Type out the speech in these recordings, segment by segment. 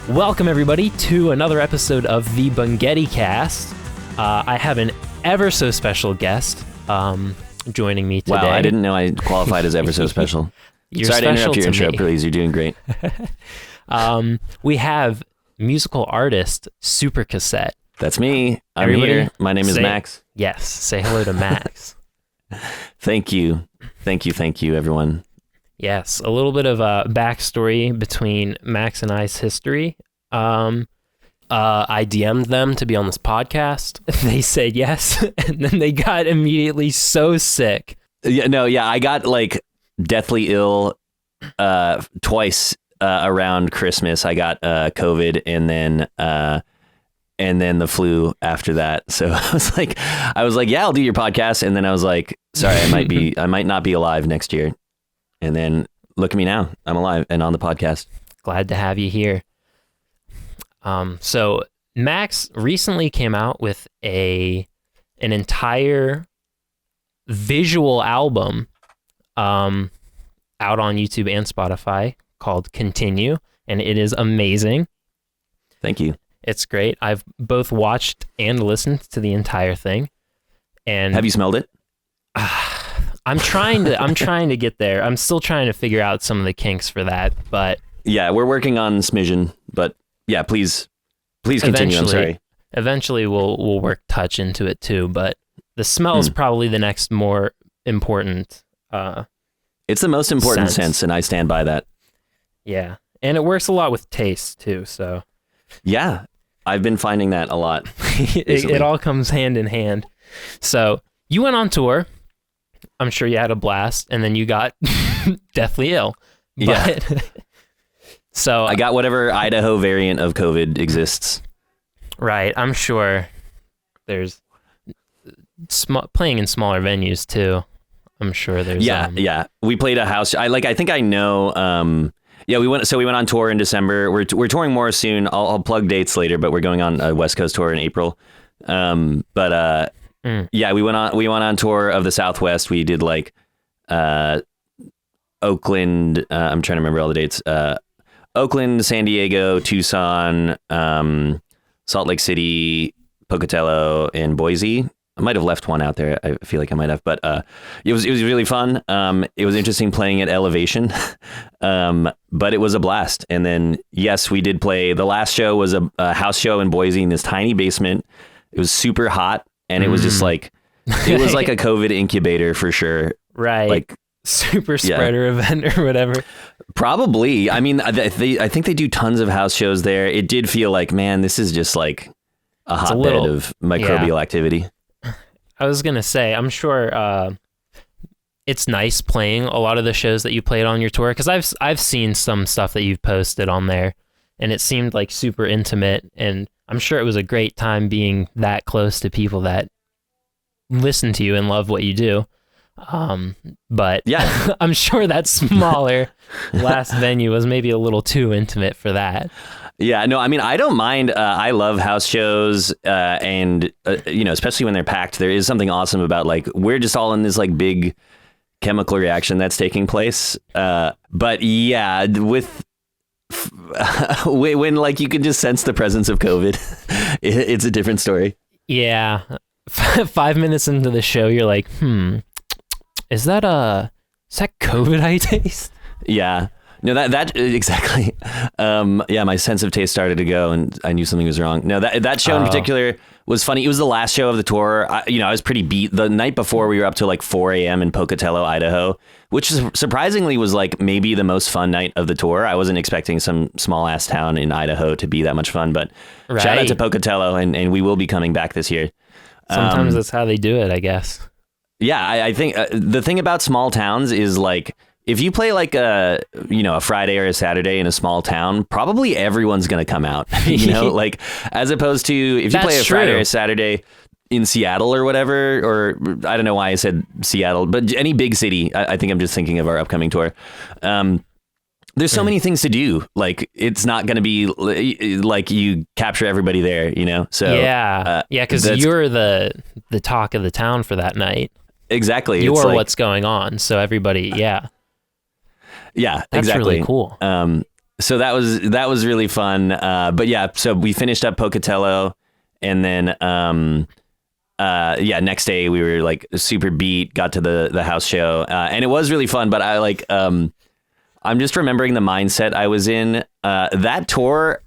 Welcome, everybody, to another episode of the BunghettiCast. I have an ever so special guest joining me today. Wow, I didn't know I qualified as ever so special. Sorry to interrupt your intro, please. You're doing great. We have musical artist Super Cassette. That's me. I'm Everybody here. My name is Max. Yes, say hello to Max. Thank you, everyone. Yes, a little bit of a backstory between Max and I's history. I DM'd them to be on this podcast. They said yes, and then they got immediately so sick. I got like deathly ill twice around Christmas. I got COVID and then the flu after that. So I was like, yeah, I'll do your podcast. And then I was like, sorry, I might not be alive next year. And then look at me now. I'm alive and on the podcast. Glad to have you here. So Max recently came out with an entire visual album out on YouTube and Spotify called Continue, and it is amazing. Thank you. It's great. I've both watched and listened to the entire thing. And have you smelled it? I'm trying to get there. I'm still trying to figure out some of the kinks for that, but yeah, we're working on smidgen, but yeah, please continue. I'm sorry. Eventually we'll work touch into it too, but the smell is probably the next more important it's the most important sense, and I stand by that. Yeah. And it works a lot with taste too, so yeah, I've been finding that a lot. it all comes hand in hand. So you went on tour. I'm sure you had a blast, and then you got deathly ill. But, yeah. So I got whatever Idaho variant of COVID exists. Right. I'm sure there's playing in smaller venues too. I'm sure there's. Yeah. We played a house. I think I know. We went on tour in December. We're touring more soon. I'll plug dates later, but we're going on a West Coast tour in April. Yeah, we went on tour of the Southwest. We did like Oakland. I'm trying to remember all the dates. Oakland, San Diego, Tucson, Salt Lake City, Pocatello, and Boise. I might have left one out there. I feel like I might have, but it was really fun. It was interesting playing at elevation, but it was a blast. And then yes, we did play. The last show was a house show in Boise in this tiny basement. It was super hot. And it was just like, it was like a COVID incubator for sure. Right. Like super spreader event or whatever. Probably. I mean, I think they do tons of house shows there. It did feel like, man, this is just like a hotbed of microbial activity. I was going to say, I'm sure it's nice playing a lot of the shows that you played on your tour, because I've seen some stuff that you've posted on there, and it seemed like super intimate, and I'm sure it was a great time being that close to people that listen to you and love what you do. But yeah, I'm sure that smaller last venue was maybe a little too intimate for that. Yeah, no, I mean, I don't mind. I love house shows, and especially when they're packed. There is something awesome about like we're just all in this like big chemical reaction that's taking place. But yeah, when like you can just sense the presence of COVID, it's a different story. Yeah. 5 minutes into the show, you're like, is that COVID I taste? Yeah. No, that exactly. My sense of taste started to go, and I knew something was wrong. No, that show in particular was funny. It was the last show of the tour. I was pretty beat. The night before, we were up to like 4 a.m. in Pocatello, Idaho, which surprisingly was like maybe the most fun night of the tour. I wasn't expecting some small ass town in Idaho to be that much fun, but shout out to Pocatello, and we will be coming back this year. Sometimes that's how they do it, I guess. Yeah, I think the thing about small towns is like, if you play like a Friday or a Saturday in a small town, probably everyone's going to come out, like as opposed to if you play a Friday or a Saturday in Seattle or whatever, or I don't know why I said Seattle, but any big city. I think I'm just thinking of our upcoming tour. There's so many things to do. Like it's not going to be like you capture everybody there, So because you're the talk of the town for that night. Exactly. You're what's going on. So everybody, Yeah, that's exactly. really cool. so that was really fun. But yeah, so we finished up Pocatello, and then next day we were like super beat, got to the house show, and it was really fun. But I like I'm just remembering the mindset I was in that tour.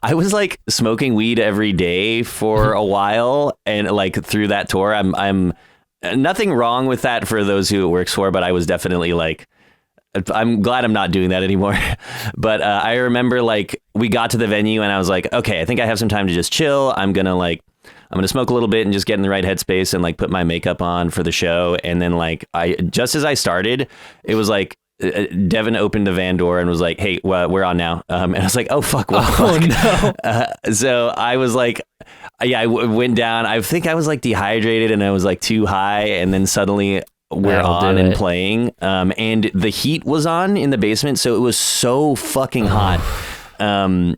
I was like smoking weed every day for a while, and like through that tour, I'm nothing wrong with that for those who it works for, but I was definitely like, I'm glad I'm not doing that anymore. But I remember like we got to the venue and I was like, okay, I think I have some time to just chill. I'm gonna smoke a little bit and just get in the right headspace and like put my makeup on for the show. And then like just as I started, it was like Devin opened the van door and was like, hey, well, we're on now. And I was like, oh, fuck. What the fuck? No. So I was like, I went down. I think I was like dehydrated and I was like too high. And then suddenly we're on and playing. And the heat was on in the basement. So it was so fucking hot. I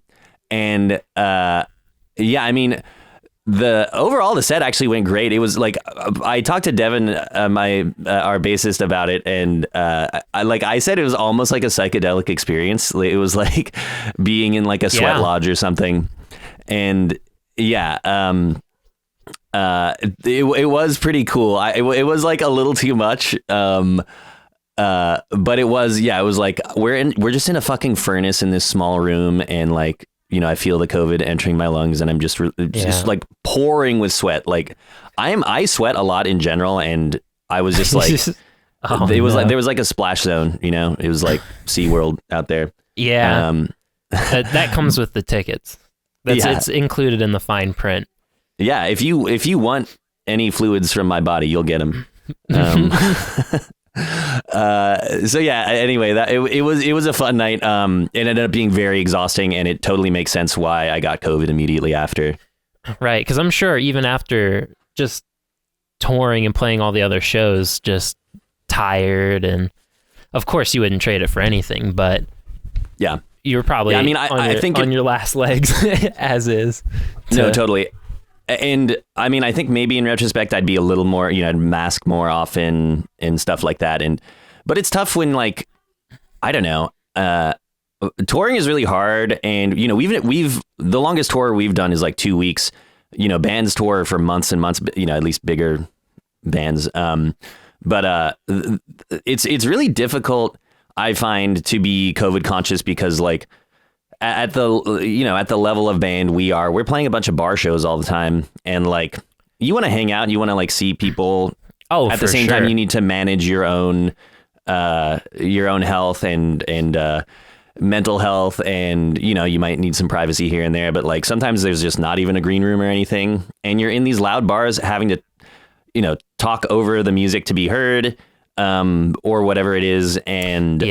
mean, the set actually went great. It was like I talked to Devin, our bassist, about it, and I said it was almost like a psychedelic experience. It was like being in like a sweat lodge or something, and it was pretty cool. It was like a little too much, but it was like we're just in a fucking furnace in this small room, and like, you know, I feel the COVID entering my lungs and I'm just like pouring with sweat. Like I sweat a lot in general. And I was just like, like, there was like a splash zone, you know, it was like SeaWorld out there. Yeah. That comes with the tickets. It's included in the fine print. Yeah. If you want any fluids from my body, you'll get them. Anyway, it was a fun night. It ended up being very exhausting, and it totally makes sense why I got COVID immediately after. Right, because I'm sure even after just touring and playing all the other shows, just tired, and of course you wouldn't trade it for anything, but yeah, you were probably I think on your last legs as is. No, totally. And I mean, I think maybe in retrospect, I'd be a little more, you know, I'd mask more often and stuff like that. But it's tough when, like, I don't know, touring is really hard. And, you know, we've the longest tour we've done is like 2 weeks. You know, bands tour for months and months, you know, at least bigger bands. But it's really difficult, I find, to be COVID conscious because, like, at the level of band we're playing a bunch of bar shows all the time, and like you want to hang out, you want to like see people. At the same time, you need to manage your own health and mental health, and you know, you might need some privacy here and there, but like sometimes there's just not even a green room or anything, and you're in these loud bars having to, you know, talk over the music to be heard, or whatever it is, and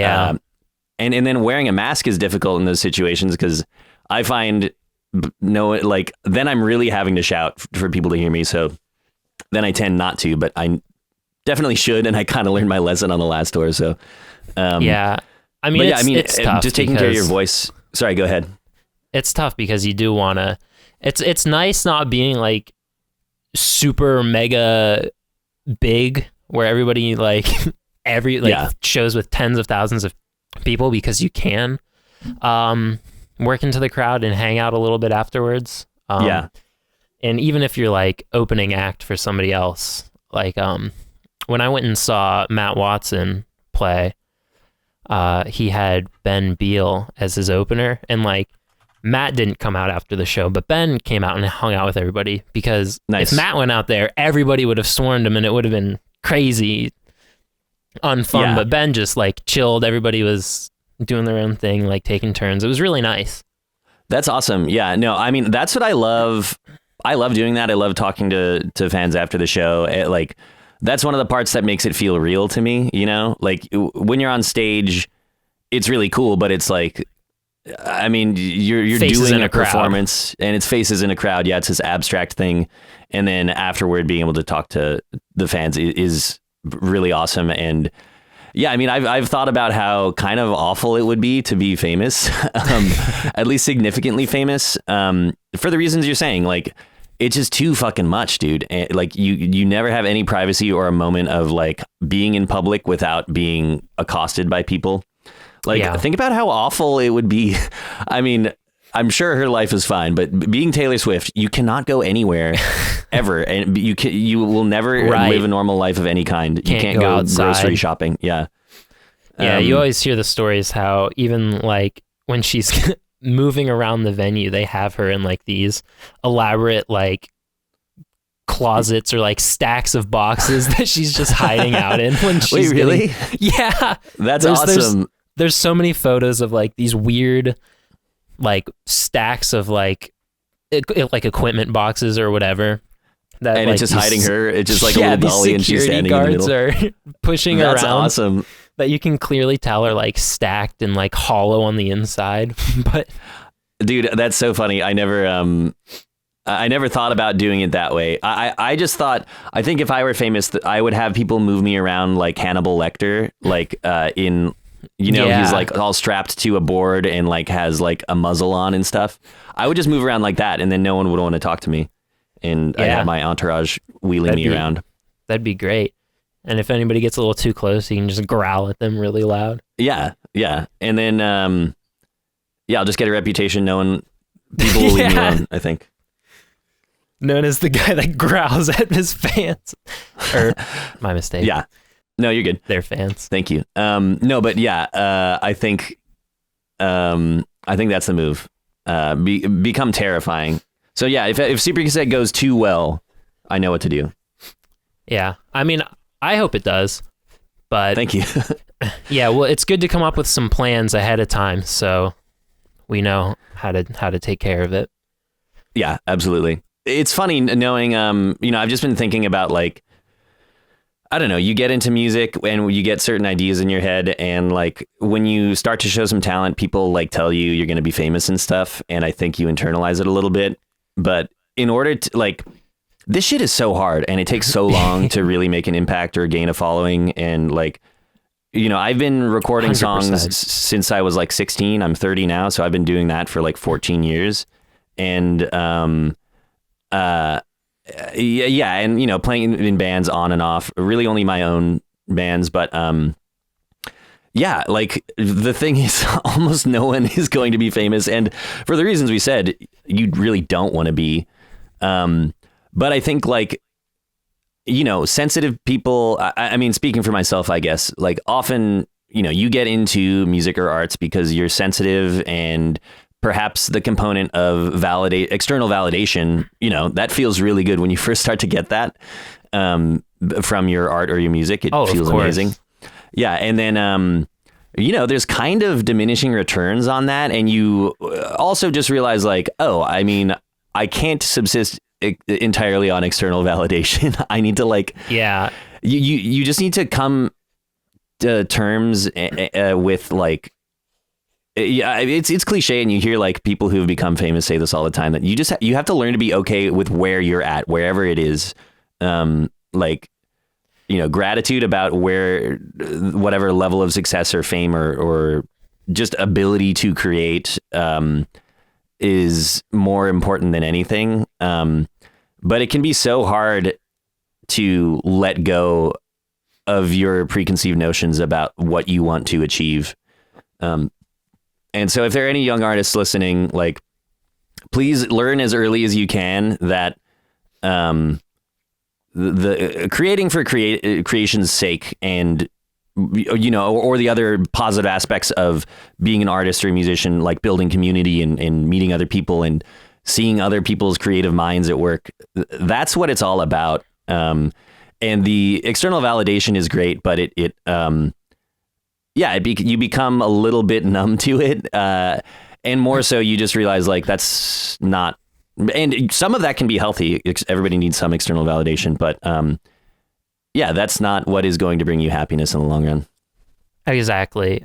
And then wearing a mask is difficult in those situations because I find then I'm really having to shout for people to hear me. So then I tend not to, but I definitely should. And I kind of learned my lesson on the last tour. So, I mean, it's tough just taking care of your voice. Sorry, go ahead. It's tough because you do want to, it's nice not being like super mega big where everybody shows with tens of thousands of people, because you can work into the crowd and hang out a little bit afterwards. And even if you're like opening act for somebody else, like when I went and saw Matt Watson play, he had Ben Beal as his opener, and like Matt didn't come out after the show, but Ben came out and hung out with everybody, because if Matt went out there, everybody would have swarmed him and it would have been crazy unfun. But Ben just like chilled. Everybody was doing their own thing, like taking turns. It was really nice. That's awesome. Yeah, no, I mean, that's what I love. I love doing that. I love talking to fans after the show. That's one of the parts that makes it feel real to me, you know, like when you're on stage, it's really cool, but it's like, I mean, you're doing a performance and it's faces in a crowd. Yeah, it's this abstract thing. And then afterward, being able to talk to the fans is really awesome. And yeah, I mean, I've thought about how kind of awful it would be to be famous, at least significantly famous, for the reasons you're saying. Like, it's just too fucking much, dude. And, like, you never have any privacy or a moment of like being in public without being accosted by people. Like, think about how awful it would be. I mean, I'm sure her life is fine, but being Taylor Swift, you cannot go anywhere ever, and you will never live a normal life of any kind. You can't go grocery shopping. Yeah. Yeah, you always hear the stories how even like when she's moving around the venue, they have her in like these elaborate like closets or like stacks of boxes that she's just hiding out in when she's Wait, really? Yeah. That's awesome. There's so many photos of like these weird like stacks of like equipment boxes or whatever. That, and like, it's just hiding her. It's just like a little dolly and she's standing in the middle. Security guards are pushing That's around. That's awesome. That you can clearly tell are like stacked and like hollow on the inside. But dude, that's so funny. I never thought about doing it that way. I just thought, I think if I were famous, I would have people move me around like Hannibal Lecter, like he's like all strapped to a board and like has like a muzzle on and stuff. I would just move around like that, and then no one would want to talk to me. And I have my entourage wheeling me around. That'd be great. And if anybody gets a little too close, you can just growl at them really loud. Yeah. And then, I'll just get a reputation. People will leave me alone, I think. Known as the guy that growls at his fans. Or, my mistake. Yeah. No, you're good. They're fans. Thank you. No, but yeah, I think that's the move. Become terrifying. So yeah, if Super Cassette goes too well, I know what to do. Yeah. I mean, I hope it does, but thank you. Yeah, well, it's good to come up with some plans ahead of time so we know how to take care of it. Yeah, absolutely. It's funny knowing, I've just been thinking about like, I don't know, you get into music and you get certain ideas in your head, and like when you start to show some talent, people like tell you you're going to be famous and stuff. And I think you internalize it a little bit, but in order to like, this shit is so hard and it takes so long to really make an impact or gain a following. And like, I've been recording 100%. Songs since I was like 16. I'm 30 now. So I've been doing that for like 14 years. And, and, playing in bands on and off, really only my own bands. But, like the thing is almost no one is going to be famous. And for the reasons we said, you really don't want to be, but I think like, sensitive people, I mean, speaking for myself, I guess, like often, you get into music or arts because you're sensitive, and perhaps the component of external validation, that feels really good when you first start to get that from your art or your music. It feels amazing. Yeah. And then, there's kind of diminishing returns on that. And you also just realize like, I can't subsist entirely on external validation. I need to like, you just need to come to terms with like, it's cliche, and you hear like people who have become famous say this all the time, that you have to learn to be okay with where you're at, wherever it is. Gratitude about whatever level of success or fame or just ability to create is more important than anything. But it can be so hard to let go of your preconceived notions about what you want to achieve. And so if there are any young artists listening, like, please learn as early as you can that the creating for creation's sake, and or the other positive aspects of being an artist or a musician, like building community and meeting other people and seeing other people's creative minds at work, that's what it's all about. And the external validation is great, but you become a little bit numb to it. And more so, you just realize like that's not, and some of that can be healthy. Everybody needs some external validation, but that's not what is going to bring you happiness in the long run. Exactly.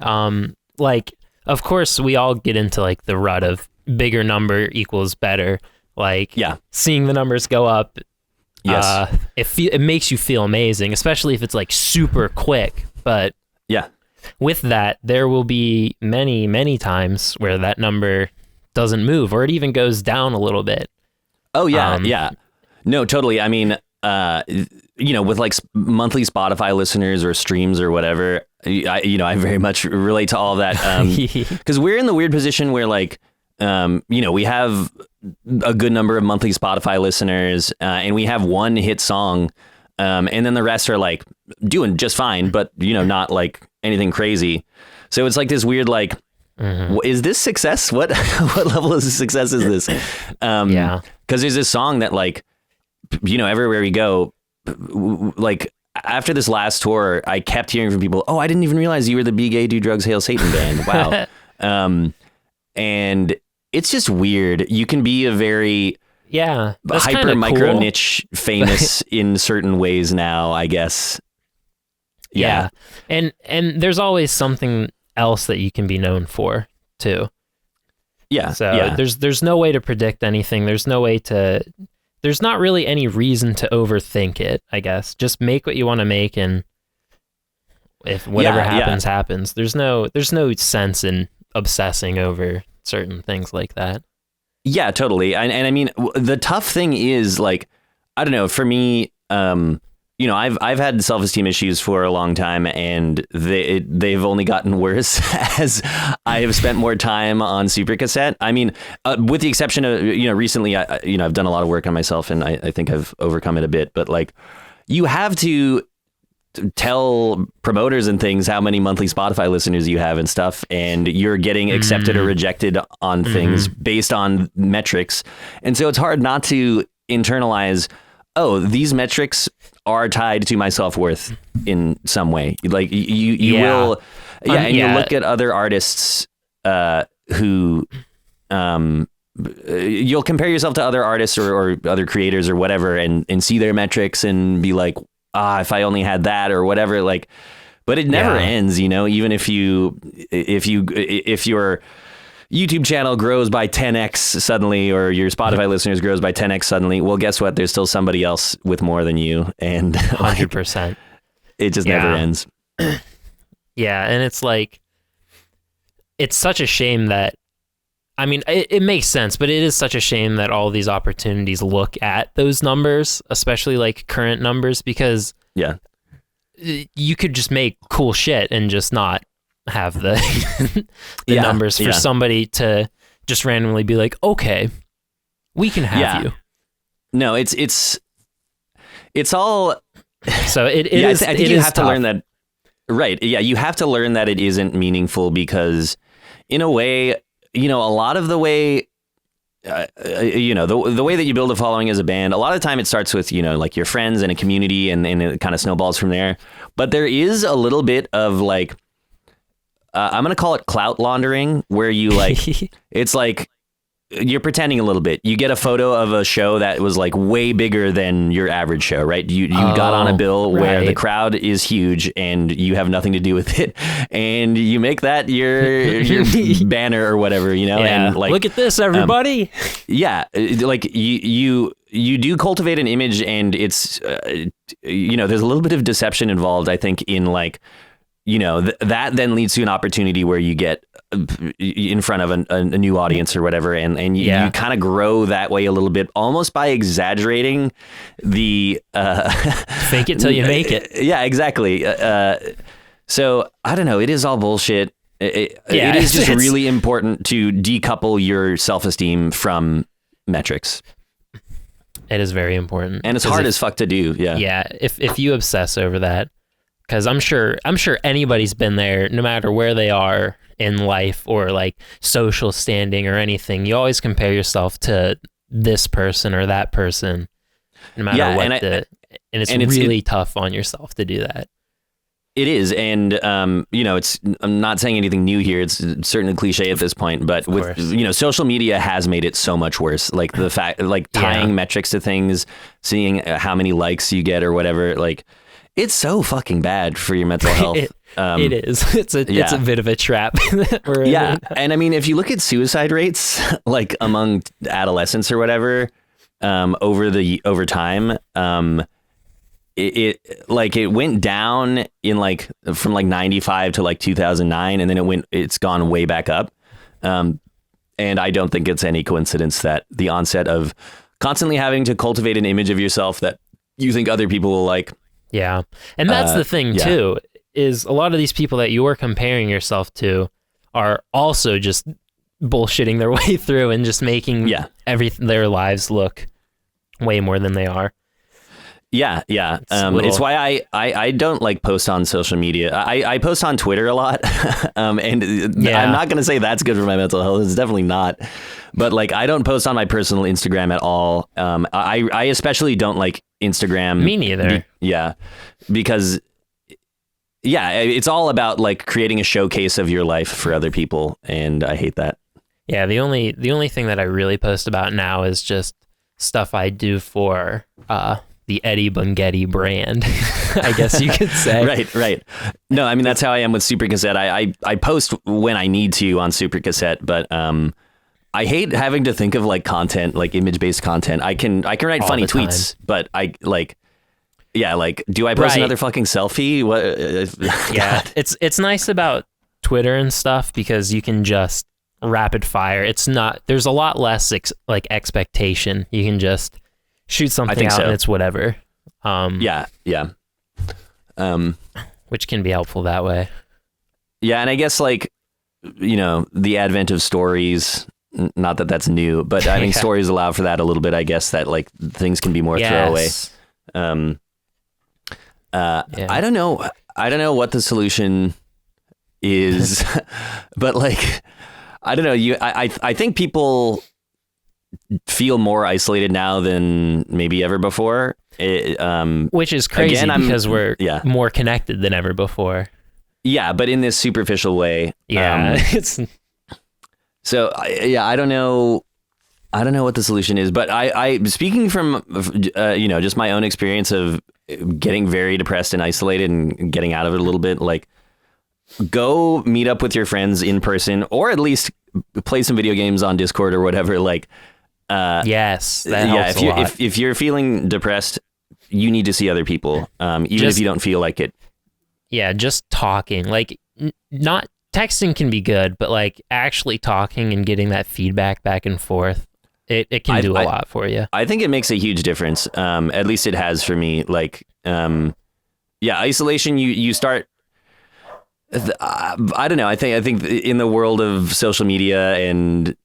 Like, of course, we all get into like the rut of bigger number equals better. Like, seeing the numbers go up. Yes. It makes you feel amazing, especially if it's like super quick. But with that, there will be many, many times where that number doesn't move, or it even goes down a little bit. Oh yeah. No, totally. I mean, with like monthly Spotify listeners or streams or whatever, I very much relate to all of that. Because we're in the weird position where like, we have a good number of monthly Spotify listeners, and we have one hit song, and then the rest are like doing just fine, but not like anything crazy. So it's like this weird like, is this success? What level of success is this? Because there's this song that like, everywhere we go, like after this last tour, I kept hearing from people, "Oh, I didn't even realize you were the Be Gay, Do Drugs, Hail Satan band." Wow. And it's just weird. You can be a very hyper micro niche famous in certain ways now, I guess. Yeah. And there's always something else that you can be known for too. Yeah. So there's no way to predict anything. There's not really any reason to overthink it, I guess. Just make what you want to make, and if whatever happens, happens. There's no sense in obsessing over certain things like that. Yeah, totally. And I mean, the tough thing is like, I don't know, for me, I've had self-esteem issues for a long time, and they've only gotten worse as I have spent more time on Super Cassette. I mean, with the exception of, recently, I've done a lot of work on myself, and I think I've overcome it a bit, but like, you have to tell promoters and things how many monthly Spotify listeners you have and stuff, and you're getting accepted or rejected on things based on metrics. And so it's hard not to internalize, oh, these metrics are tied to my self-worth in some way. Like you will, and you look at other artists who you'll compare yourself to other artists or other creators or whatever, and see their metrics and be like, if I only had that or whatever, like, but it never ends, even if your YouTube channel grows by 10x suddenly, or your Spotify listeners grows by 10x suddenly, well, guess what? There's still somebody else with more than you, and 100%. It just never ends. Yeah. And it's like, it's such a shame that, I mean, it makes sense, but it is such a shame that all these opportunities look at those numbers, especially like current numbers, because you could just make cool shit and just not have the numbers for somebody to just randomly be like, okay, we can have you. No, it's all. So it is. I think you have to learn that. Right. Yeah. You have to learn that it isn't meaningful, because in a way, a lot of the way, the way that you build a following as a band, a lot of the time it starts with, like your friends and a community, and it kind of snowballs from there. But there is a little bit of like, I'm going to call it clout laundering, where you like, it's like, you're pretending a little bit. You get a photo of a show that was like way bigger than your average show, right? You got on a bill where the crowd is huge and you have nothing to do with it, and you make that your banner or whatever, and like, look at this, everybody. Like you do cultivate an image, and it's there's a little bit of deception involved, I think, in like, that then leads to an opportunity where you get in front of a new audience or whatever, and you kind of grow that way a little bit, almost by exaggerating the fake it till you make it. Yeah, exactly. So I don't know, it is all bullshit. It is just really important to decouple your self-esteem from metrics. It is very important, and it's hard as fuck to do. Yeah, if you obsess over that, because I'm sure anybody's been there, no matter where they are in life or like social standing or anything. You always compare yourself to this person or that person, no matter what. And it's really tough on yourself to do that. It is, and I'm not saying anything new here. It's certainly cliche at this point, but with social media has made it so much worse. Like the fact, like tying metrics to things, seeing how many likes you get or whatever, like. It's so fucking bad for your mental health. It is. It's a bit of a trap. And I mean, if you look at suicide rates, like among adolescents or whatever, over time, it went down in like from like 95 to like 2009, and then it's gone way back up. And I don't think it's any coincidence that the onset of constantly having to cultivate an image of yourself that you think other people will like. Yeah. And that's the thing too. is a lot of these people that you're comparing yourself to are also just bullshitting their way through and just making their lives look way more than they are. Yeah. It's why I don't like post on social media. I post on Twitter a lot. And I'm not going to say that's good for my mental health. It's definitely not. But like, I don't post on my personal Instagram at all. I especially don't like Instagram. Me neither. Because it's all about like creating a showcase of your life for other people. And I hate that. Yeah. The only thing that I really post about now is just stuff I do for, the Eddie Bunghetti brand, I guess you could say. Right. No, I mean, that's how I am with Super Cassette. I post when I need to on Super Cassette, but I hate having to think of like content, like image-based content. I can write funny tweets, but I like, do I post another fucking selfie? What? It's nice about Twitter and stuff because you can just rapid fire. There's a lot less expectation. You can just shoot something out and it's whatever. Which can be helpful that way. Yeah, and I guess like, the advent of stories, not that that's new, but I think stories allow for that a little bit, I guess, that like things can be more throwaway. I don't know what the solution is, but like, I don't know. I think people feel more isolated now than maybe ever before. Which is crazy because we're more connected than ever before. Yeah, but in this superficial way. Yeah. I don't know what the solution is, but I speaking from just my own experience of getting very depressed and isolated and getting out of it a little bit, like go meet up with your friends in person, or at least play some video games on Discord or whatever. Like, yes, that helps a lot. If you're feeling depressed, you need to see other people, even if you don't feel like it. Yeah, just talking. Like, not texting can be good, but like actually talking and getting that feedback back and forth, it can do a lot for you. I think it makes a huge difference. At least it has for me. Like, isolation. You start. I don't know. I think in the world of social media and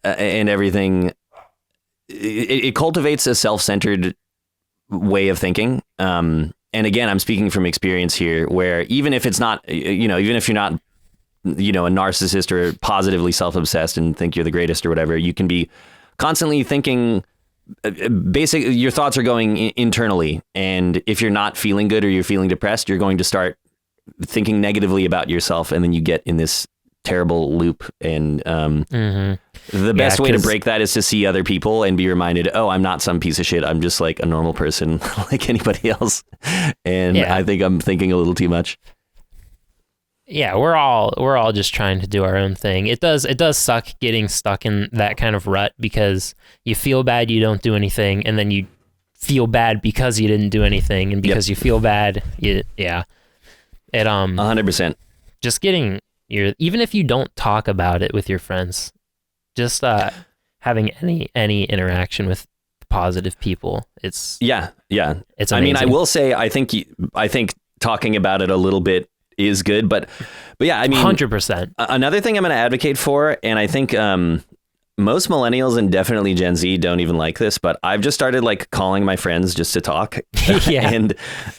everything, it cultivates a self-centered way of thinking. And again, I'm speaking from experience here, where even if it's not, even if you're not, a narcissist or positively self-obsessed and think you're the greatest or whatever, you can be constantly thinking. Basically, your thoughts are going internally, and if you're not feeling good or you're feeling depressed, you're going to start thinking negatively about yourself, and then you get in this terrible loop. And the best way to break that is to see other people and be reminded, oh, I'm not some piece of shit. I'm just like a normal person like anybody else. And I think I'm thinking a little too much. Yeah, we're all just trying to do our own thing. It does suck getting stuck in that kind of rut, because you feel bad you don't do anything, and then you feel bad because you didn't do anything, and because you feel bad, it 100%. Just getting even if you don't talk about it with your friends, just having any interaction with positive people, it's it's amazing. I mean, I will say, I think talking about it a little bit is good, but yeah, I mean, 100%. Another thing I'm going to advocate for, and I think most millennials and definitely Gen Z don't even like this, but I've just started like calling my friends just to talk. And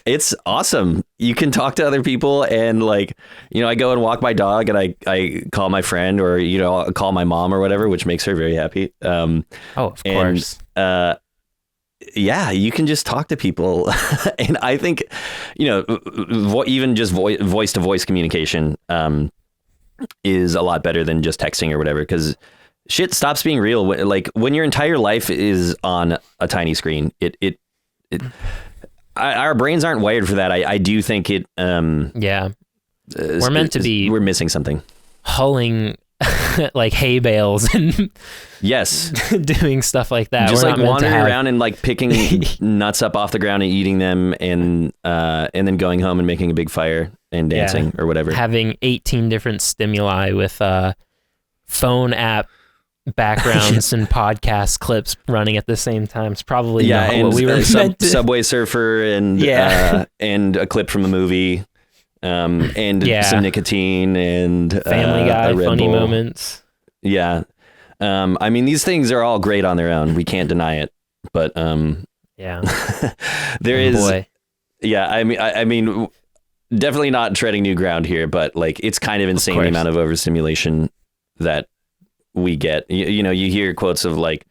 it's awesome. You can talk to other people, and like, I go and walk my dog, and I call my friend, or, I'll call my mom or whatever, which makes her very happy. Of course. You can just talk to people. And I think, even just voice to voice communication is a lot better than just texting or whatever, because shit stops being real. Like, when your entire life is on a tiny screen, our brains aren't wired for that. I do think it. We're meant to be. We're missing something. Hulling like hay bales and doing stuff like that. Just like wandering around and like picking nuts up off the ground and eating them, and then going home and making a big fire and dancing or whatever. Having 18 different stimuli with phone app backgrounds and podcast clips running at the same time. It's probably not what we were meant to. Subway Surfer and and a clip from a movie. and some nicotine and Family Guy, funny Bull. moments. Yeah. I mean, these things are all great on their own. We can't deny it. But yeah, there is. Boy. Yeah, I mean, definitely not treading new ground here, but like it's kind of insane the amount of overstimulation that we get. You know, you hear quotes of like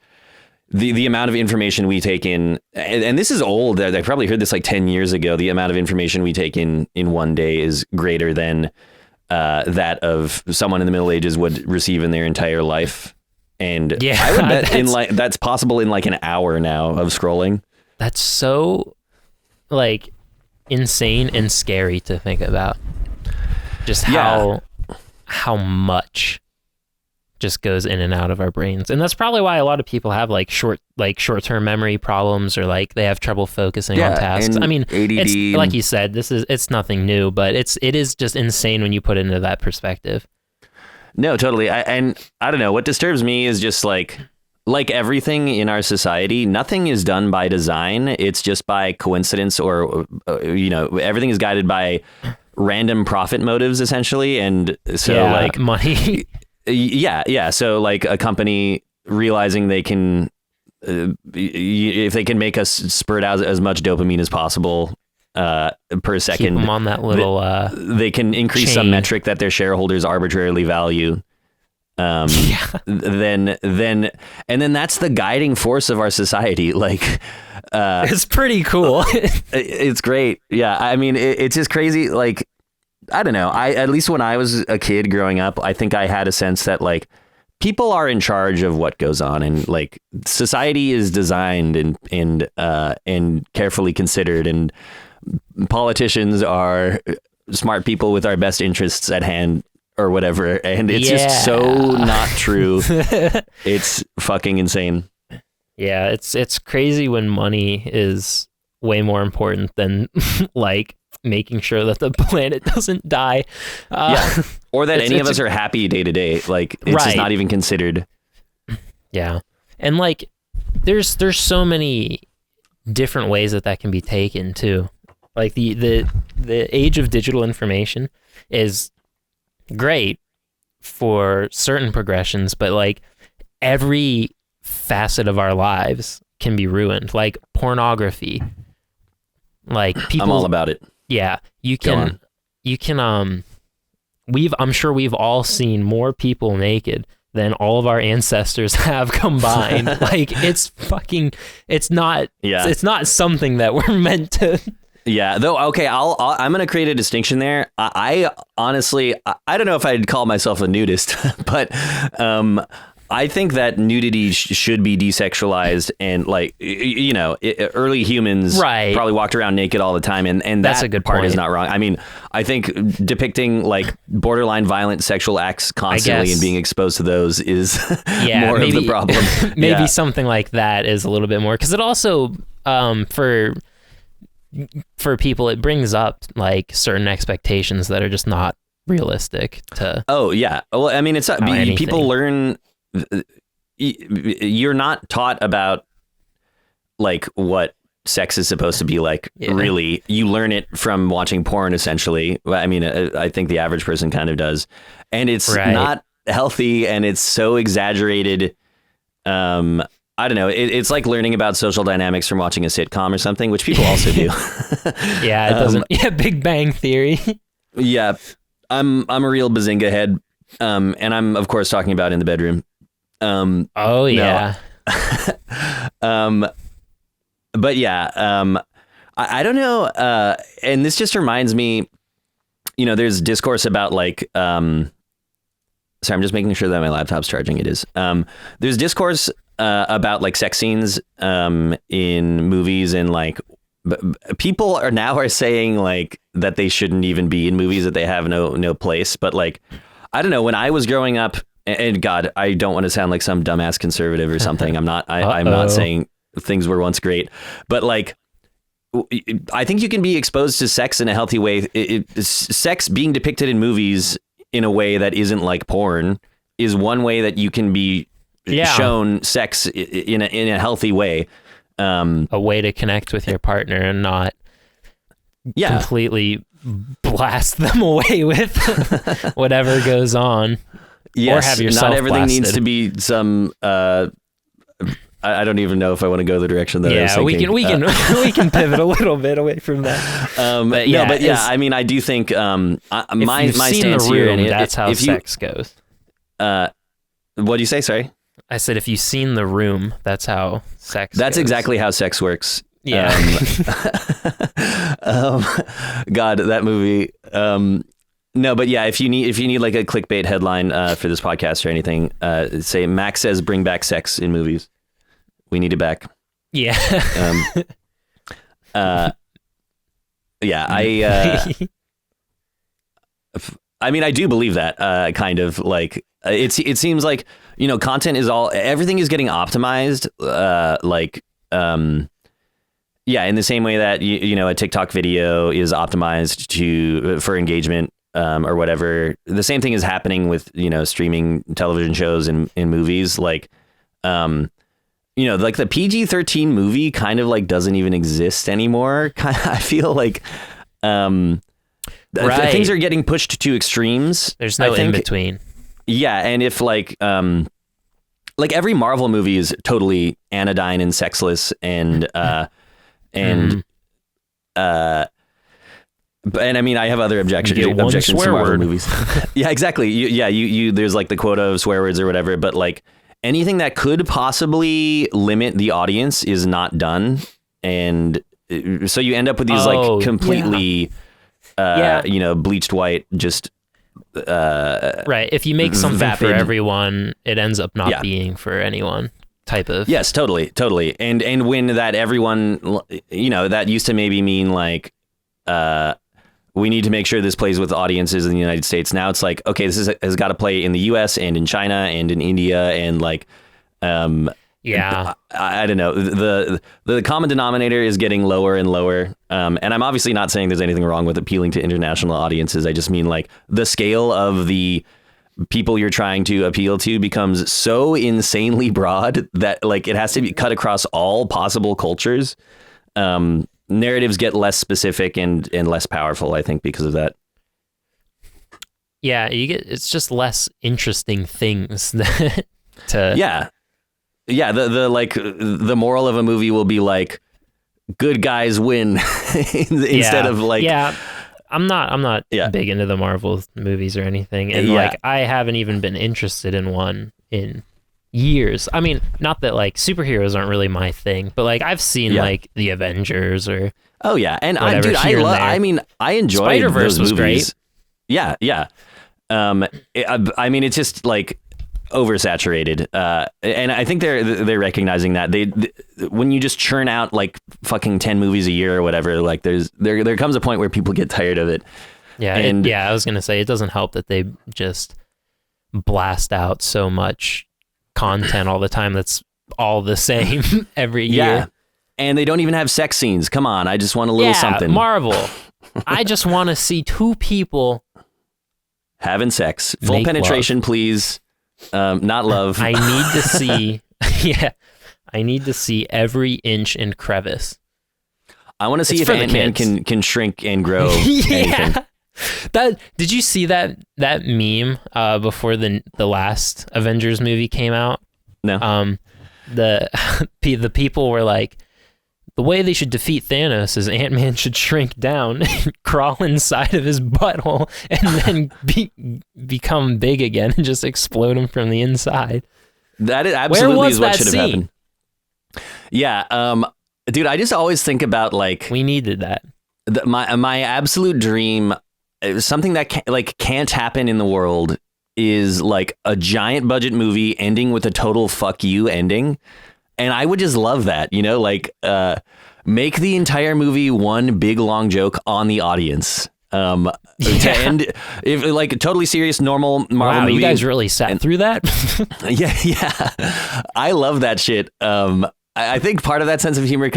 the amount of information we take in, and this is old. I probably heard this like 10 years ago. The amount of information we take in one day is greater than that of someone in the Middle Ages would receive in their entire life. And I would bet that's possible in like an hour now of scrolling. That's so like insane and scary to think about. Just how much just goes in and out of our brains. And that's probably why a lot of people have like short-term memory problems, or like they have trouble focusing on tasks. I mean, ADD. It's like you said, it's nothing new, but it is just insane when you put it into that perspective. No, totally. I don't know. What disturbs me is just like everything in our society, nothing is done by design. It's just by coincidence, or, everything is guided by random profit motives, essentially. And so money. Yeah. So like a company realizing they can, if they can make us spurt out as much dopamine as possible per second, keep them on that little they can increase chain. Some metric that their shareholders arbitrarily value. Then that's the guiding force of our society. Like, it's pretty cool. It's great. Yeah. I mean, it's just crazy. Like, I don't know. At least when I was a kid growing up, I think I had a sense that like people are in charge of what goes on, and like society is designed and carefully considered, and politicians are smart people with our best interests at hand or whatever. And it's just so not true. It's fucking insane. Yeah. It's crazy when money is way more important than like making sure that the planet doesn't die. Or that any of us are happy day to day. Like it's just not even considered. Yeah. And like, there's so many different ways that can be taken too. Like the age of digital information is great for certain progressions, but like every facet of our lives can be ruined. Like pornography. Like people, I'm all about it. Yeah, I'm sure we've all seen more people naked than all of our ancestors have combined. Like it's not something that we're meant to. Yeah, though. Okay, I'm going to create a distinction there. I honestly, I don't know if I'd call myself a nudist, but I think that nudity should be desexualized, and like, early humans probably walked around naked all the time, and that's a good part is not wrong. I mean, I think depicting like borderline violent sexual acts constantly and being exposed to those is more of the problem. Maybe something like that is a little bit more, because it also for people, it brings up like certain expectations that are just not realistic to. Oh yeah, well, I mean, it's people learn. You're not taught about like what sex is supposed to be like. Really, you learn it from watching porn, essentially. I mean, I think the average person kind of does, and it's not healthy, and it's so exaggerated. I don't know. It's like learning about social dynamics from watching a sitcom or something, which people also do. Yeah, it doesn't. Big Bang Theory. Yeah, I'm a real Bazinga head, and I'm of course talking about In the Bedroom. Yeah. But yeah, I don't know. And this just reminds me, there's discourse about like, sorry, I'm just making sure that my laptop's charging. It is. There's discourse about like sex scenes in movies, and like people are saying like that they shouldn't even be in movies, that they have no place. But like, I don't know, when I was growing up, and God, I don't want to sound like some dumbass conservative or something. I'm not saying things were once great, but like, I think you can be exposed to sex in a healthy way. Sex being depicted in movies in a way that isn't like porn is one way that you can be shown sex in a healthy way. A way to connect with your partner and not completely blast them away with whatever goes on. Yes, or have yourself not everything blasted. needs to be some. I don't even know if I want to go the direction that I was thinking. we can pivot a little bit away from that. I mean, I do think my stance the room, here, and that's how sex goes. What do you say? Sorry. I said, if you've seen The Room, that's how sex. That's goes. exactly how sex works. Yeah. God, that movie. No, but yeah, if you need like a clickbait headline for this podcast or anything, say Max says bring back sex in movies. We need it back. Yeah. I mean, I do believe that kind of like it seems like, content is everything is getting optimized. In the same way that, a TikTok video is optimized for engagement or whatever. The same thing is happening with, streaming television shows and in movies. Like, like the PG-13 movie kind of like doesn't even exist anymore. I feel like things are getting pushed to extremes. There's no in between. Yeah, and if like every Marvel movie is totally anodyne and sexless and I mean, I have other objections to Marvel movies. Yeah, exactly. You there's like the quota of swear words or whatever, but like anything that could possibly limit the audience is not done, and so you end up with these completely bleached white, just right. If you make something vapid for everyone, it ends up not being for anyone. Type of. Yes, totally. And when that everyone, that used to maybe mean like, we need to make sure this plays with audiences in the United States. Now it's like, okay, this has got to play in the US and in China and in India and like, I don't know. The common denominator is getting lower and lower. And I'm obviously not saying there's anything wrong with appealing to international audiences. I just mean like the scale of the people you're trying to appeal to becomes so insanely broad that like it has to be cut across all possible cultures. Narratives get less specific and less powerful, I think, because of that. Yeah, it's just less interesting things to. Yeah. The moral of a movie will be like good guys win instead of like. Yeah. I'm not big into the Marvel movies or anything. And like, I haven't even been interested in one in years. I mean, not that like superheroes aren't really my thing, but like I've seen like the Avengers or. Oh yeah. And I enjoyed Spider-Verse those was movies. Great. Yeah. Yeah. I mean, it's just like oversaturated. And I think they're recognizing that when you just churn out like fucking 10 movies a year or whatever, like there comes a point where people get tired of it. Yeah. And I was going to say, it doesn't help that they just blast out so much content all the time. That's all the same every year. Yeah. And they don't even have sex scenes. Come on. I just want a little something. Marvel. I just want to see two people having sex. Full penetration, please. Not love. I need to see. I need to see every inch and crevice. I want to see if Ant-Man can shrink and grow anything. Did you see that meme before the last Avengers movie came out? No. The people were like, the way they should defeat Thanos is Ant-Man should shrink down and crawl inside of his butthole and then become big again and just explode him from the inside. That absolutely is what should have happened. Yeah. Dude, I just always think about like... We needed that. My absolute dream, something that can't happen in the world, is like a giant budget movie ending with a total fuck you ending. And I would just love that, like make the entire movie one big long joke on the audience. To end, if like a totally serious, normal Marvel movie. You guys really sat through that? Yeah. I love that shit. I think part of that sense of humor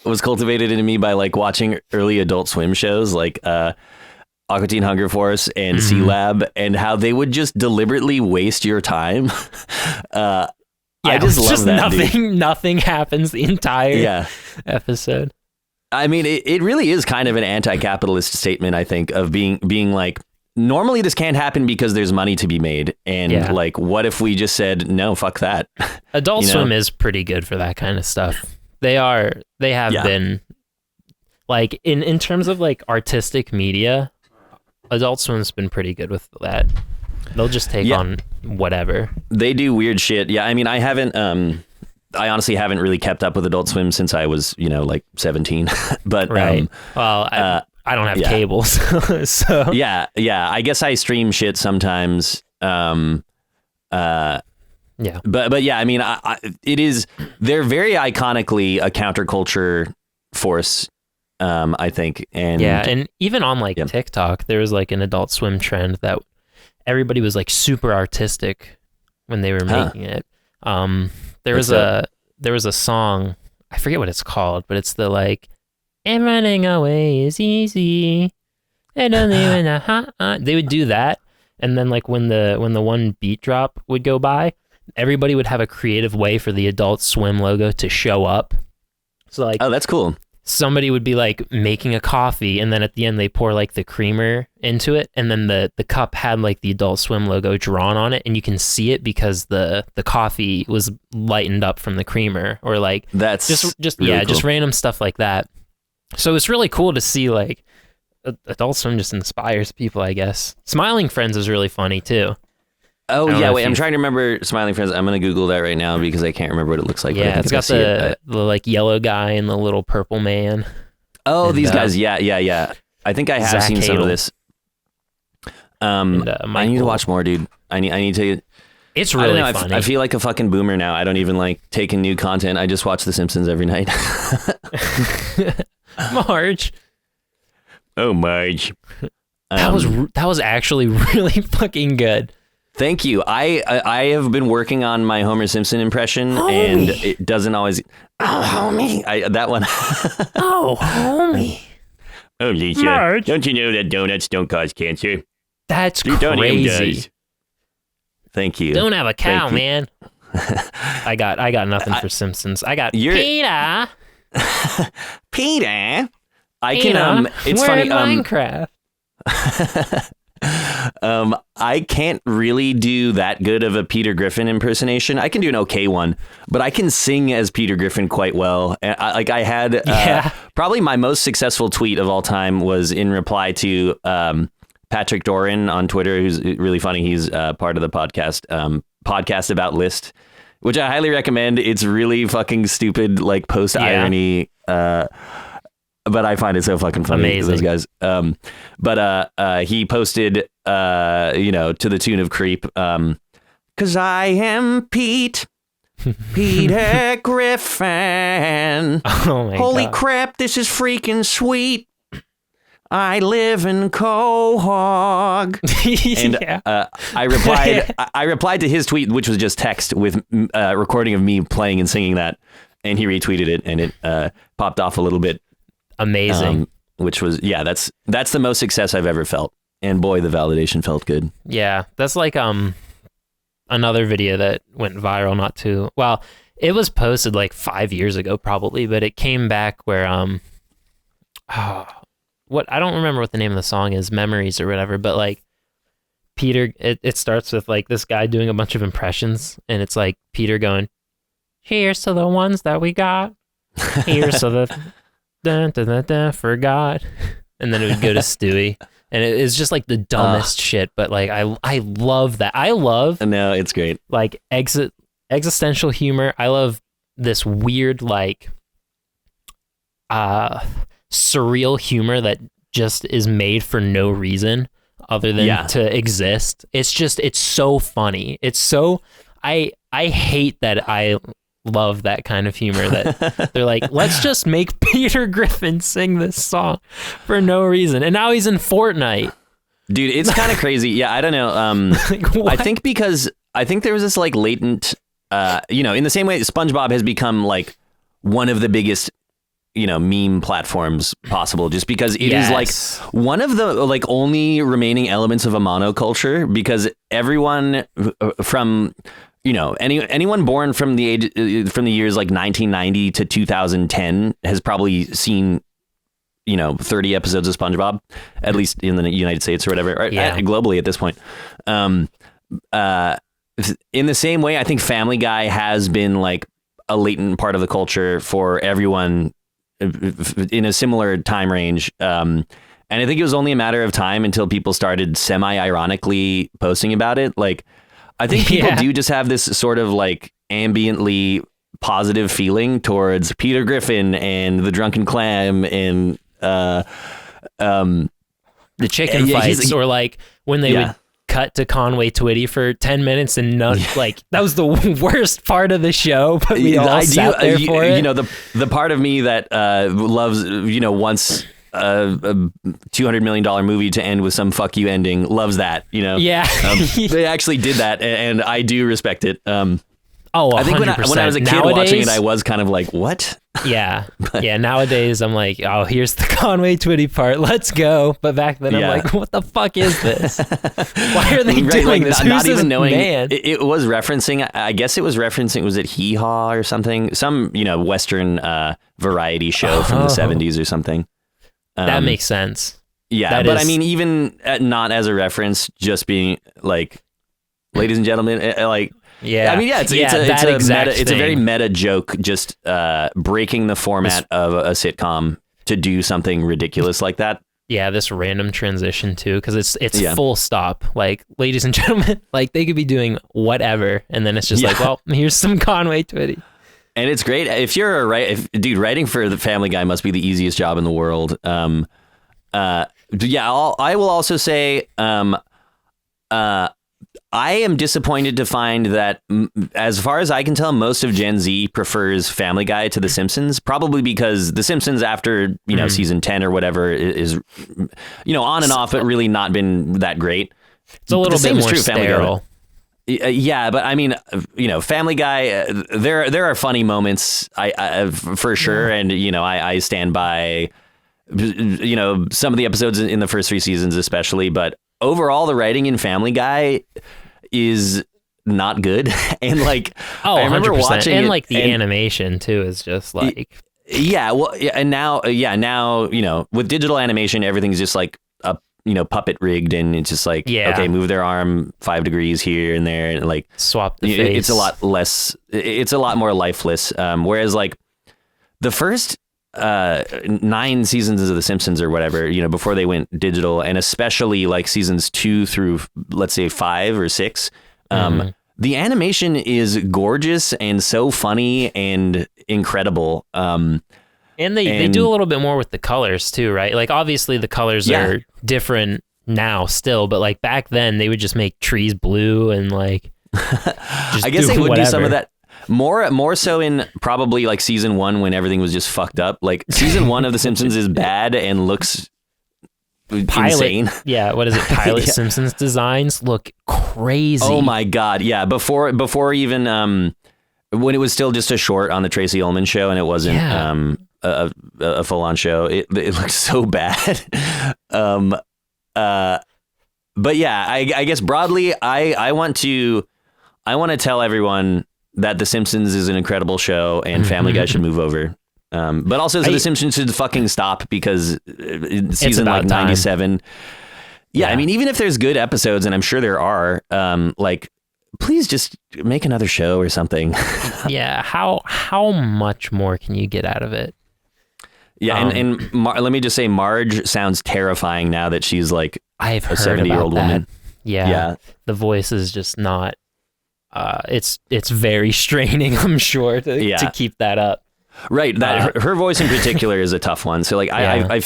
was cultivated into me by like watching early Adult Swim shows like Aqua Teen Hunger Force and Sea Lab, and how they would just deliberately waste your time. I just love that. Nothing happens the entire episode. I mean, it really is kind of an anti-capitalist statement, I think, of being like, normally this can't happen because there's money to be made. And like, what if we just said, no, fuck that? Adult Swim is pretty good for that kind of stuff. They have been, like, in terms of like artistic media, Adult Swim's been pretty good with that. They'll just take on whatever. They do weird shit. Yeah, I mean, I honestly haven't really kept up with Adult Swim since I was, like 17. But right. I don't have cable, so yeah. I guess I stream shit sometimes. But yeah, I mean, they're very iconically a counterculture force, I think. And and even on like TikTok, there was like an Adult Swim trend that everybody was like super artistic when they were making it. There was a song, I forget what it's called, but it's the like, and running away is easy. I don't even know. They would do that, and then like when the one beat drop would go by, everybody would have a creative way for the Adult Swim logo to show up. So like, oh, that's cool. Somebody would be like making a coffee, and then at the end they pour like the creamer into it, and then the cup had like the Adult Swim logo drawn on it, and you can see it because the coffee was lightened up from the creamer, or like that's just really cool. Just random stuff like that. So it's really cool to see like Adult Swim just inspires people, I guess. Smiling Friends is really funny too. Oh yeah, wait, I'm trying to remember Smiling Friends. I'm gonna Google that right now because I can't remember what it looks like. Yeah, it's got the like yellow guy and the little purple man. Oh, and these guys, yeah. I think I have Zach seen some Hadel. of this. I need to watch more, dude. I need to. It's really funny. I feel like a fucking boomer now. I don't even like taking new content. I just watch The Simpsons every night. Marge. Oh, Marge. That was actually really fucking good. Thank you. I have been working on my Homer Simpson impression, and it doesn't always. Oh, homie. That one. Oh, homie. Oh, Lisa. Marge. Don't you know that donuts don't cause cancer? That's crazy. Thank you. Don't have a cow, man. I got nothing for Simpsons. I got Peter. Peter. I can. It's we're funny. In Minecraft. I can't really do that good of a Peter Griffin impersonation. I can do an okay one, but I can sing as Peter Griffin quite well. And I had probably my most successful tweet of all time was in reply to Patrick Doran on Twitter, who's really funny. He's part of the podcast about List, which I highly recommend. It's really fucking stupid, like post irony. But I find it so fucking funny. Amazing. Those guys. But he posted, to the tune of Creep. 'Cause I am Peter Griffin. Oh my Holy God. crap, this is freaking sweet. I live in Quahog. And I replied to his tweet, which was just text with a recording of me playing and singing that. And he retweeted it, and it popped off a little bit. Amazing. Which was, that's the most success I've ever felt. And boy, the validation felt good. Yeah, that's like another video that went viral well, it was posted like 5 years ago probably, but it came back where what I don't remember what the name of the song is, Memories or whatever, but like Peter, it starts with like this guy doing a bunch of impressions, and it's like Peter going, "Here's to the ones that we got. Here's to the dun, dun, dun, dun, forgot," and then it would go to Stewie, and it's just like the dumbest shit. But like I love that. I love it's great. Like existential humor. I love this weird like surreal humor that just is made for no reason other than to exist. It's so funny. It's so I hate that I love that kind of humor that they're like, let's just make Peter Griffin sing this song for no reason. And now he's in Fortnite. Dude, it's kind of crazy. Yeah, I don't know. Like, I think there was this like latent, in the same way SpongeBob has become like one of the biggest, meme platforms possible, just because it is like one of the like only remaining elements of a monoculture, because everyone from anyone born from the years like 1990 to 2010 has probably seen 30 episodes of SpongeBob, at least in the United States or whatever, or globally at this point. In the same way, I think Family Guy has been like a latent part of the culture for everyone in a similar time range. And I think it was only a matter of time until people started semi-ironically posting about it. Like, I think people do just have this sort of like ambiently positive feeling towards Peter Griffin and the Drunken Clam and the chicken fights, or like when they would cut to Conway Twitty for 10 minutes and like that was the worst part of the show, but we all sat there for it. The part of me that loves, once a $200 million movie to end with some fuck you ending, loves that, they actually did that, and I do respect it. I think when I was a kid watching it, I was kind of like, what? Yeah. Nowadays, I'm like, oh, here's the Conway Twitty part. Let's go. But back then, I'm like, what the fuck is this? Why are they doing this? Who's not even this knowing. Man? It was referencing, I guess it was referencing, was it Hee Haw or something? Some, Western variety show from the 70s or something. That makes sense. Yeah. But I mean, even not as a reference, just being like, ladies and gentlemen, like, yeah, I mean, it's a very meta joke, just breaking the format of a sitcom to do something ridiculous like that. Yeah, this random transition too, because it's full stop. Like, ladies and gentlemen, like they could be doing whatever, and then it's just like, well, here's some Conway Twitty. And it's great if you're writing for the Family Guy must be the easiest job in the world. I will also say, I am disappointed to find that, as far as I can tell, most of Gen Z prefers Family Guy to The Simpsons, probably because The Simpsons, after, season 10 or whatever, is, on and off, but really not been that great. It's a little bit more sterile. Yeah, but I mean, Family Guy, there are funny moments, I for sure. And, I stand by, some of the episodes in the first 3 seasons, especially, but overall, the writing in Family Guy is not good. And like, I remember 100%. watching and it, like the animation too is just like, and now, with digital animation, everything's just like a, puppet rigged, and it's just like, okay, move their arm 5 degrees here and there, and like swap the face. It's a lot less, it's a lot more lifeless. Whereas like the first 9 seasons of The Simpsons or whatever, before they went digital, and especially like seasons 2 through, let's say, 5 or 6, the animation is gorgeous and so funny and incredible. And they do a little bit more with the colors too, right? Like, obviously the colors are different now still, but like back then they would just make trees blue and like I guess they would do some of that. More so in probably like season 1, when everything was just fucked up. Like, season 1 of The Simpsons is bad and looks insane. Yeah, what is it? Pilot Simpsons designs look crazy. Oh my god, yeah. Before even when it was still just a short on the Tracy Ullman show, and it wasn't a full on show. It looked so bad. But yeah, I guess broadly, I want to tell everyone that The Simpsons is an incredible show, and Family Guy should move over. But also, The Simpsons should fucking stop, because season like 97. Yeah, I mean, even if there's good episodes, and I'm sure there are, like, please just make another show or something. Yeah, how much more can you get out of it? Yeah, and let me just say, Marge sounds terrifying now that she's like a 70-year-old woman. Yeah, the voice is just not. It's very straining, I'm sure, to keep that up. Right, that her voice in particular is a tough one. So like, I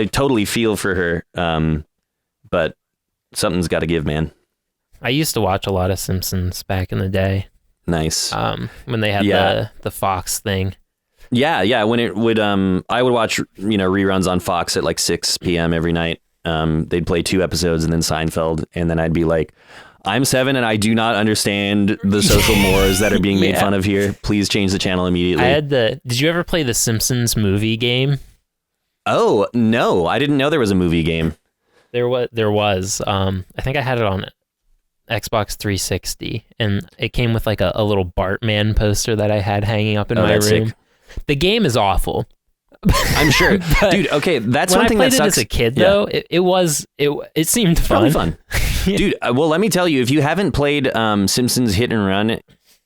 totally feel for her. But something's got to give, man. I used to watch a lot of Simpsons back in the day. Nice. When they had the Fox thing. Yeah. When it would, I would watch reruns on Fox at like 6 p.m. every night. They'd play 2 episodes and then Seinfeld, and then I'd be like, I'm 7 and I do not understand the social mores that are being made fun of here. Please change the channel immediately. Did you ever play the Simpsons movie game? Oh, no. I didn't know there was a movie game. There was. I think I had it on Xbox 360, and it came with like a little Bartman poster that I had hanging up in my room. Sick. The game is awful. I'm sure, dude. Okay, that's when one thing I played that sucks. it as a kid, though, it seemed Probably fun. Dude. Well, let me tell you, if you haven't played Simpsons Hit and Run.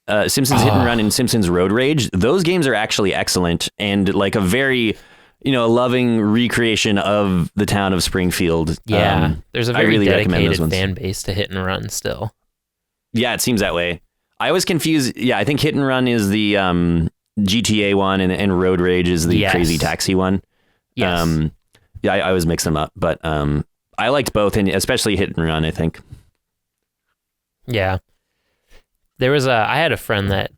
Simpsons Hit and Run and Simpsons Road Rage, those games are actually excellent and like a very, loving recreation of the town of Springfield. Yeah, there's a very really dedicated fan base to Hit and Run still. Yeah, it seems that way. I always confuse. Yeah, I think Hit and Run is the GTA one, and Road Rage is the Crazy Taxi one. Yes. I always mix them up, but I liked both, and especially Hit and Run, I think. Yeah. I had a friend that,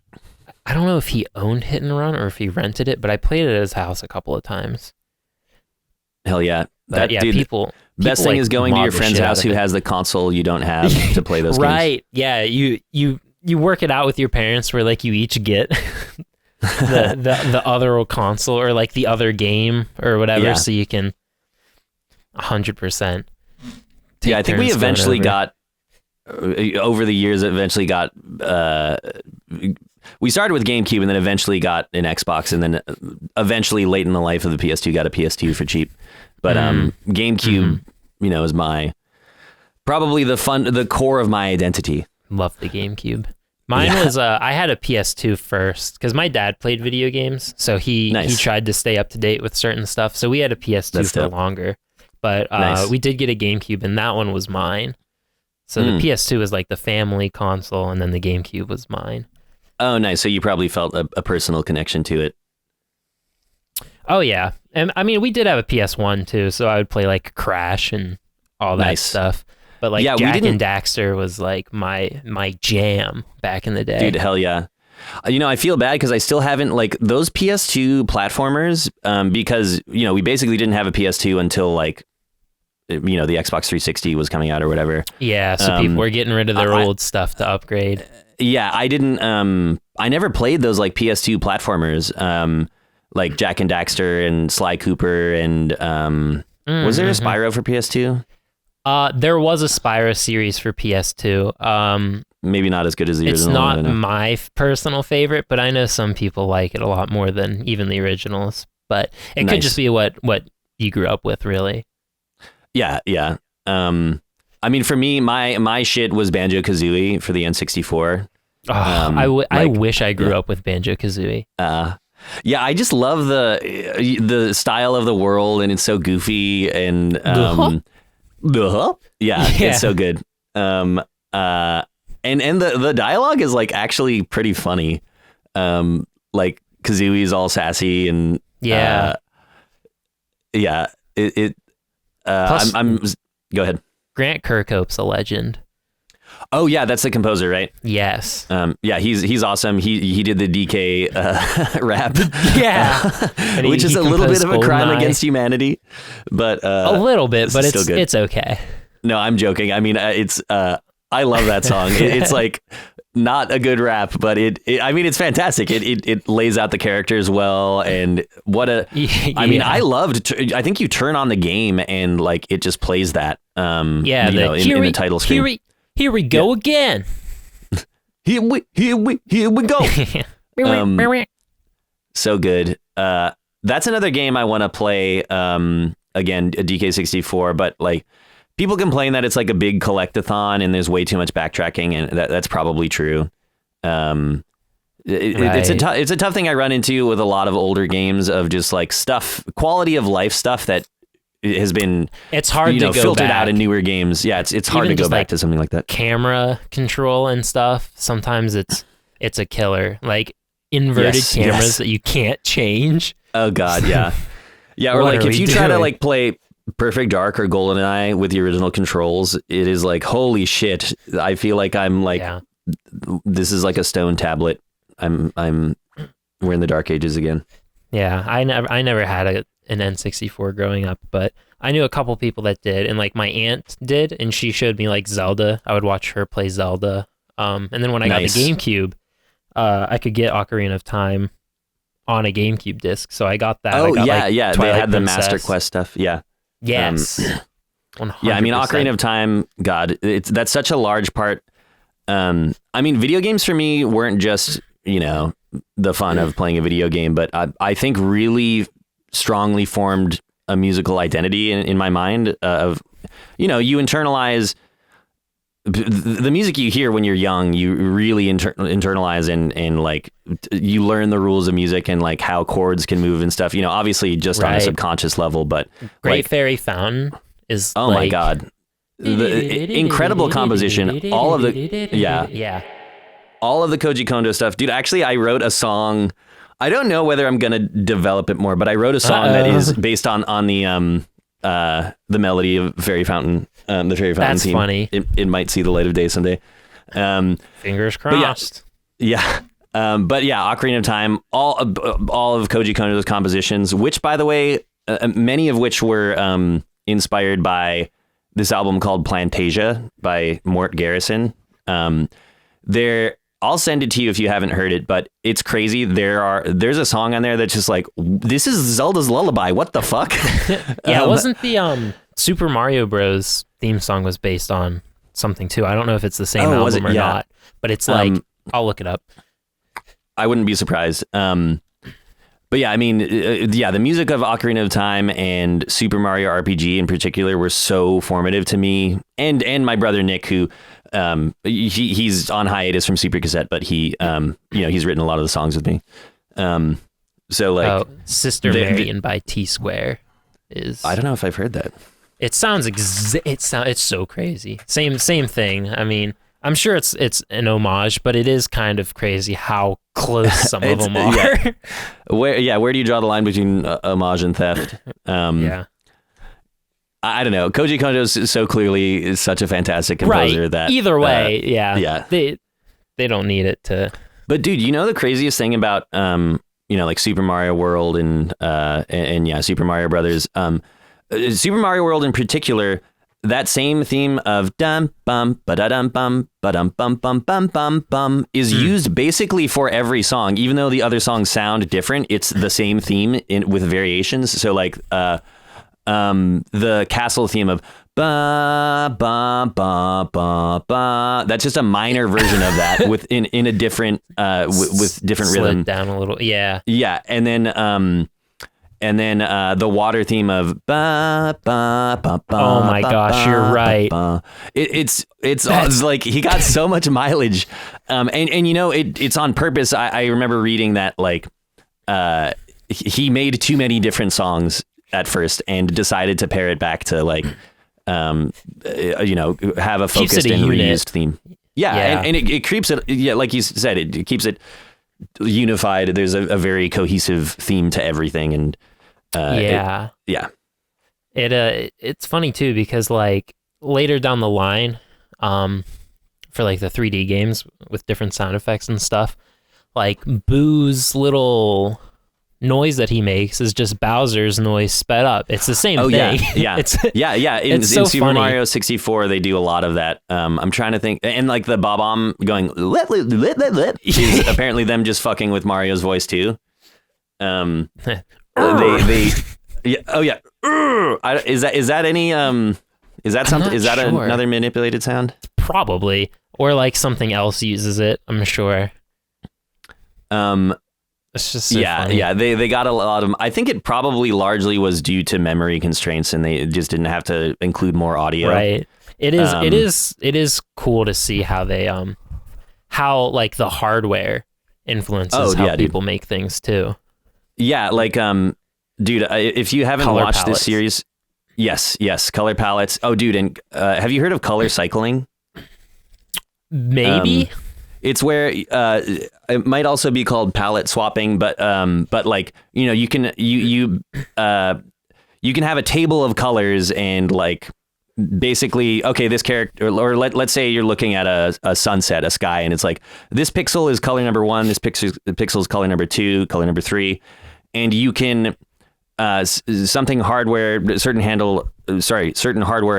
I don't know if he owned Hit and Run or if he rented it, but I played it at his house a couple of times. Hell yeah. Dude, people best thing like, is going to your friend's house who it. has the console you don't have to play those games. Right. Yeah. You work it out with your parents where like you each get the other console or like the other game or whatever, so you can 100%. Yeah, I think we eventually got over the years. Eventually got we started with GameCube and then eventually got an Xbox, and then eventually late in the life of the PS2 got a PS2 for cheap. But GameCube, is probably the core of my identity. Love the GameCube. Mine was I had a PS2 first because my dad played video games, so he tried to stay up to date with certain stuff. So we had a PS2 for longer, but we did get a GameCube, and that one was mine. So the PS2 was like the family console, and then the GameCube was mine. Oh, nice. So you probably felt a personal connection to it. Oh yeah, and I mean we did have a PS1 too, so I would play like Crash and all that stuff. But like Jack and Daxter was like my jam back in the day. Dude, hell yeah. I feel bad because I still haven't like those PS2 platformers because, we basically didn't have a PS2 until like, the Xbox 360 was coming out or whatever. Yeah, so people were getting rid of their old stuff to upgrade. Yeah, I didn't, I never played those like PS2 platformers like Jack and Daxter and Sly Cooper and was there a Spyro for PS2? There was a Spyro series for PS2. Maybe not as good as the original. It's not my personal favorite, but I know some people like it a lot more than even the originals. But it could just be what you grew up with, really. Yeah, yeah. I mean, for me, my shit was Banjo-Kazooie for the N64. I wish I grew up with Banjo-Kazooie. Yeah, I just love the style of the world, and it's so goofy and yeah, it's so good. And the dialogue is like actually pretty funny. Like Kazooie's all sassy and Plus, I'm go ahead. Grant Kirkhope's a legend. Oh yeah, that's the composer, right? Yes. Yeah, he's awesome. He did the DK rap. Yeah. Which is a little bit of a crime against humanity, but a little bit, but still good. It's okay. No, I'm joking. I mean, it's I love that song. It's like not a good rap, but I mean, it's fantastic. It lays out the characters well, and what a. I mean, I loved. I think you turn on the game and like it just plays that. In the title screen. Here we go again. Here we go. So good. That's another game I want to play. Again, a DK64, but like people complain that it's like a big collectathon and there's way too much backtracking, and that's probably true. It's a tough thing I run into with a lot of older games of just like quality of life stuff that has been hard to go filtered back. out in newer games. Yeah, it's hard Even to go back to something like that. Camera control and stuff. Sometimes it's a killer. Like inverted cameras that you can't change. Oh god, yeah. Yeah, or like if you try to like play Perfect Dark or GoldenEye with the original controls, it is like holy shit. I feel like I'm like this is like a stone tablet. We're in the dark ages again. Yeah, I never had an N64 growing up, but I knew a couple people that did, and like my aunt did, and she showed me like Zelda. I would watch her play Zelda. And then when I got the GameCube, I could get Ocarina of Time on a GameCube disc, so I got that. Oh, they had the Master Quest stuff. Yeah. Yes. 100%. Yeah, I mean Ocarina of Time. God, that's such a large part. I mean, video games for me weren't just the fun of playing a video game, but I think really strongly formed a musical identity in my mind of, you internalize the music you hear when you're young. You really internalize and like you learn the rules of music and like how chords can move and stuff, obviously just on a subconscious level. But Great Fairy Fountain is my God, the incredible composition, all of the all of the Koji Kondo stuff, dude. Actually, I wrote a song. I don't know whether I'm gonna develop it more, but I wrote a song that is based on the melody of Fairy Fountain, the Fairy Fountain That's theme. funny. It might see the light of day someday. Fingers crossed. Yeah. But yeah, Ocarina of Time, all of Koji Kondo's compositions, which, by the way, many of which were inspired by this album called Plantasia by Mort Garrison. I'll send it to you if you haven't heard it, but it's crazy. There's a song on there that's just like, this is Zelda's Lullaby. What the fuck? Wasn't the Super Mario Bros. Theme song was based on something too? I don't know if it's the same album or not, but it's like, I'll look it up. I wouldn't be surprised. But yeah, I mean, the music of Ocarina of Time and Super Mario RPG in particular were so formative to me, and my brother Nick, who he's on hiatus from Super Cassette, but he he's written a lot of the songs with me. So like Sister Marion by T Square is, I don't know if I've heard that. It sounds it's so crazy. Same thing. I mean, I'm sure it's an homage, but it is kind of crazy how close some of them are. Yeah. Where do you draw the line between homage and theft? I don't know. Koji Kondo is so clearly such a fantastic composer that either way, they don't need it to. But dude, the craziest thing about like Super Mario World and Super Mario Brothers, Super Mario World in particular, that same theme of dum bum ba da dum bum ba dum bum bum bum bum bum is used basically for every song, even though the other songs sound different. It's the same theme with variations. So like the castle theme of ba ba ba ba ba, that's just a minor version of that in a different with different rhythm down a little. Yeah and then the water theme of ba ba ba ba. Oh my gosh, you're right. It's like he got so much mileage, and it's on purpose. I remember reading that like he made too many different songs at first and decided to pare it back to like have a focused and reused theme. And it keeps it, like you said, it keeps it unified. There's a very cohesive theme to everything, and it's funny too because like later down the line, for like the 3D games with different sound effects and stuff, like Boo's little noise that he makes is just Bowser's noise sped up. It's the same thing. In so Super Mario 64 they do a lot of that. I'm trying to think, and like the Bob-omb going is apparently them just fucking with Mario's voice too. Is that any is that something, is that sure. Another manipulated sound? Probably, or like something else uses it, I'm sure. It's just so funny. They got a lot of. I think it probably largely was due to memory constraints, and they just didn't have to include more audio. Right. It is cool to see how they how like the hardware influences how people make things too. Yeah, like dude, if you haven't watched this series, yes, color palettes. Oh, dude, and have you heard of color cycling? Maybe. It's where it might also be called palette swapping, but like you can have a table of colors and like basically this character, or let's say you're looking at a sunset, a sky, and it's like this pixel is color number 1, this pixel is color number 2, color number 3, and you can certain hardware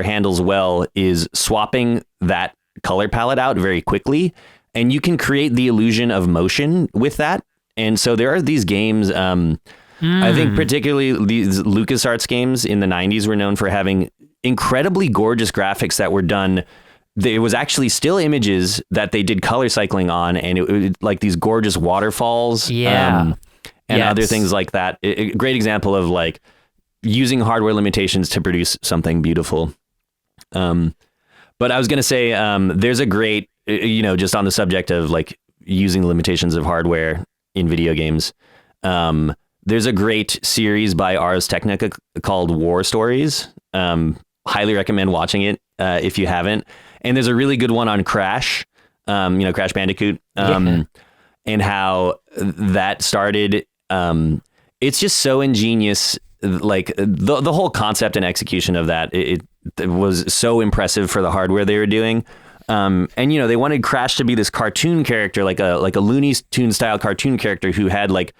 handles well is swapping that color palette out very quickly. And you can create the illusion of motion with that. And so there are these games, I think particularly these LucasArts games in the 90s were known for having incredibly gorgeous graphics that were done. It was actually still images that they did color cycling on, and it like these gorgeous waterfalls. Yeah. and Yes. other things like that. A great example of like using hardware limitations to produce something beautiful. But I was going to say, there's a great, just on the subject of like using the limitations of hardware in video games. There's a great series by Ars Technica called War Stories. Highly recommend watching it if you haven't. And there's a really good one on Crash, Crash Bandicoot, and how that started. It's just so ingenious. Like the whole concept and execution of that, it was so impressive for the hardware they were doing. And they wanted Crash to be this cartoon character, like a Looney Tunes style cartoon character who had like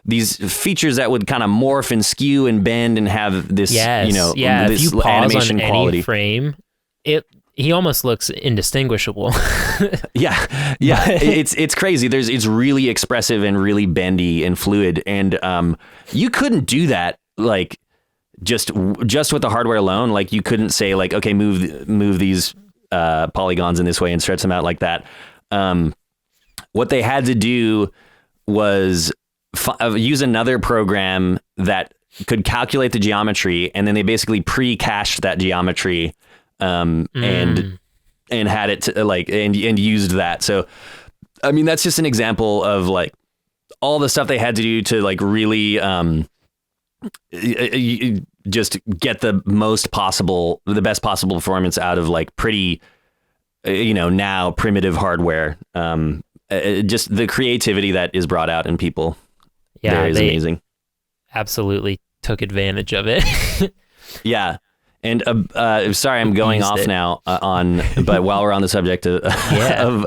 these features that would kind of morph and skew and bend and have this, this if you pause animation on quality. any frame, he almost looks indistinguishable. Yeah. It's crazy. It's really expressive and really bendy and fluid. And you couldn't do that like just with the hardware alone. Like you couldn't say like, okay, move these polygons in this way and stretch them out like that. What they had to do was use another program that could calculate the geometry, and then they basically pre-cached that geometry and had it to, like and used that. So I mean, that's just an example of like all the stuff they had to do to like really just get the best possible performance out of like pretty now primitive hardware. Just the creativity that is brought out in people there is amazing. Absolutely took advantage of it. Yeah. And sorry, I'm going off now but while we're on the subject of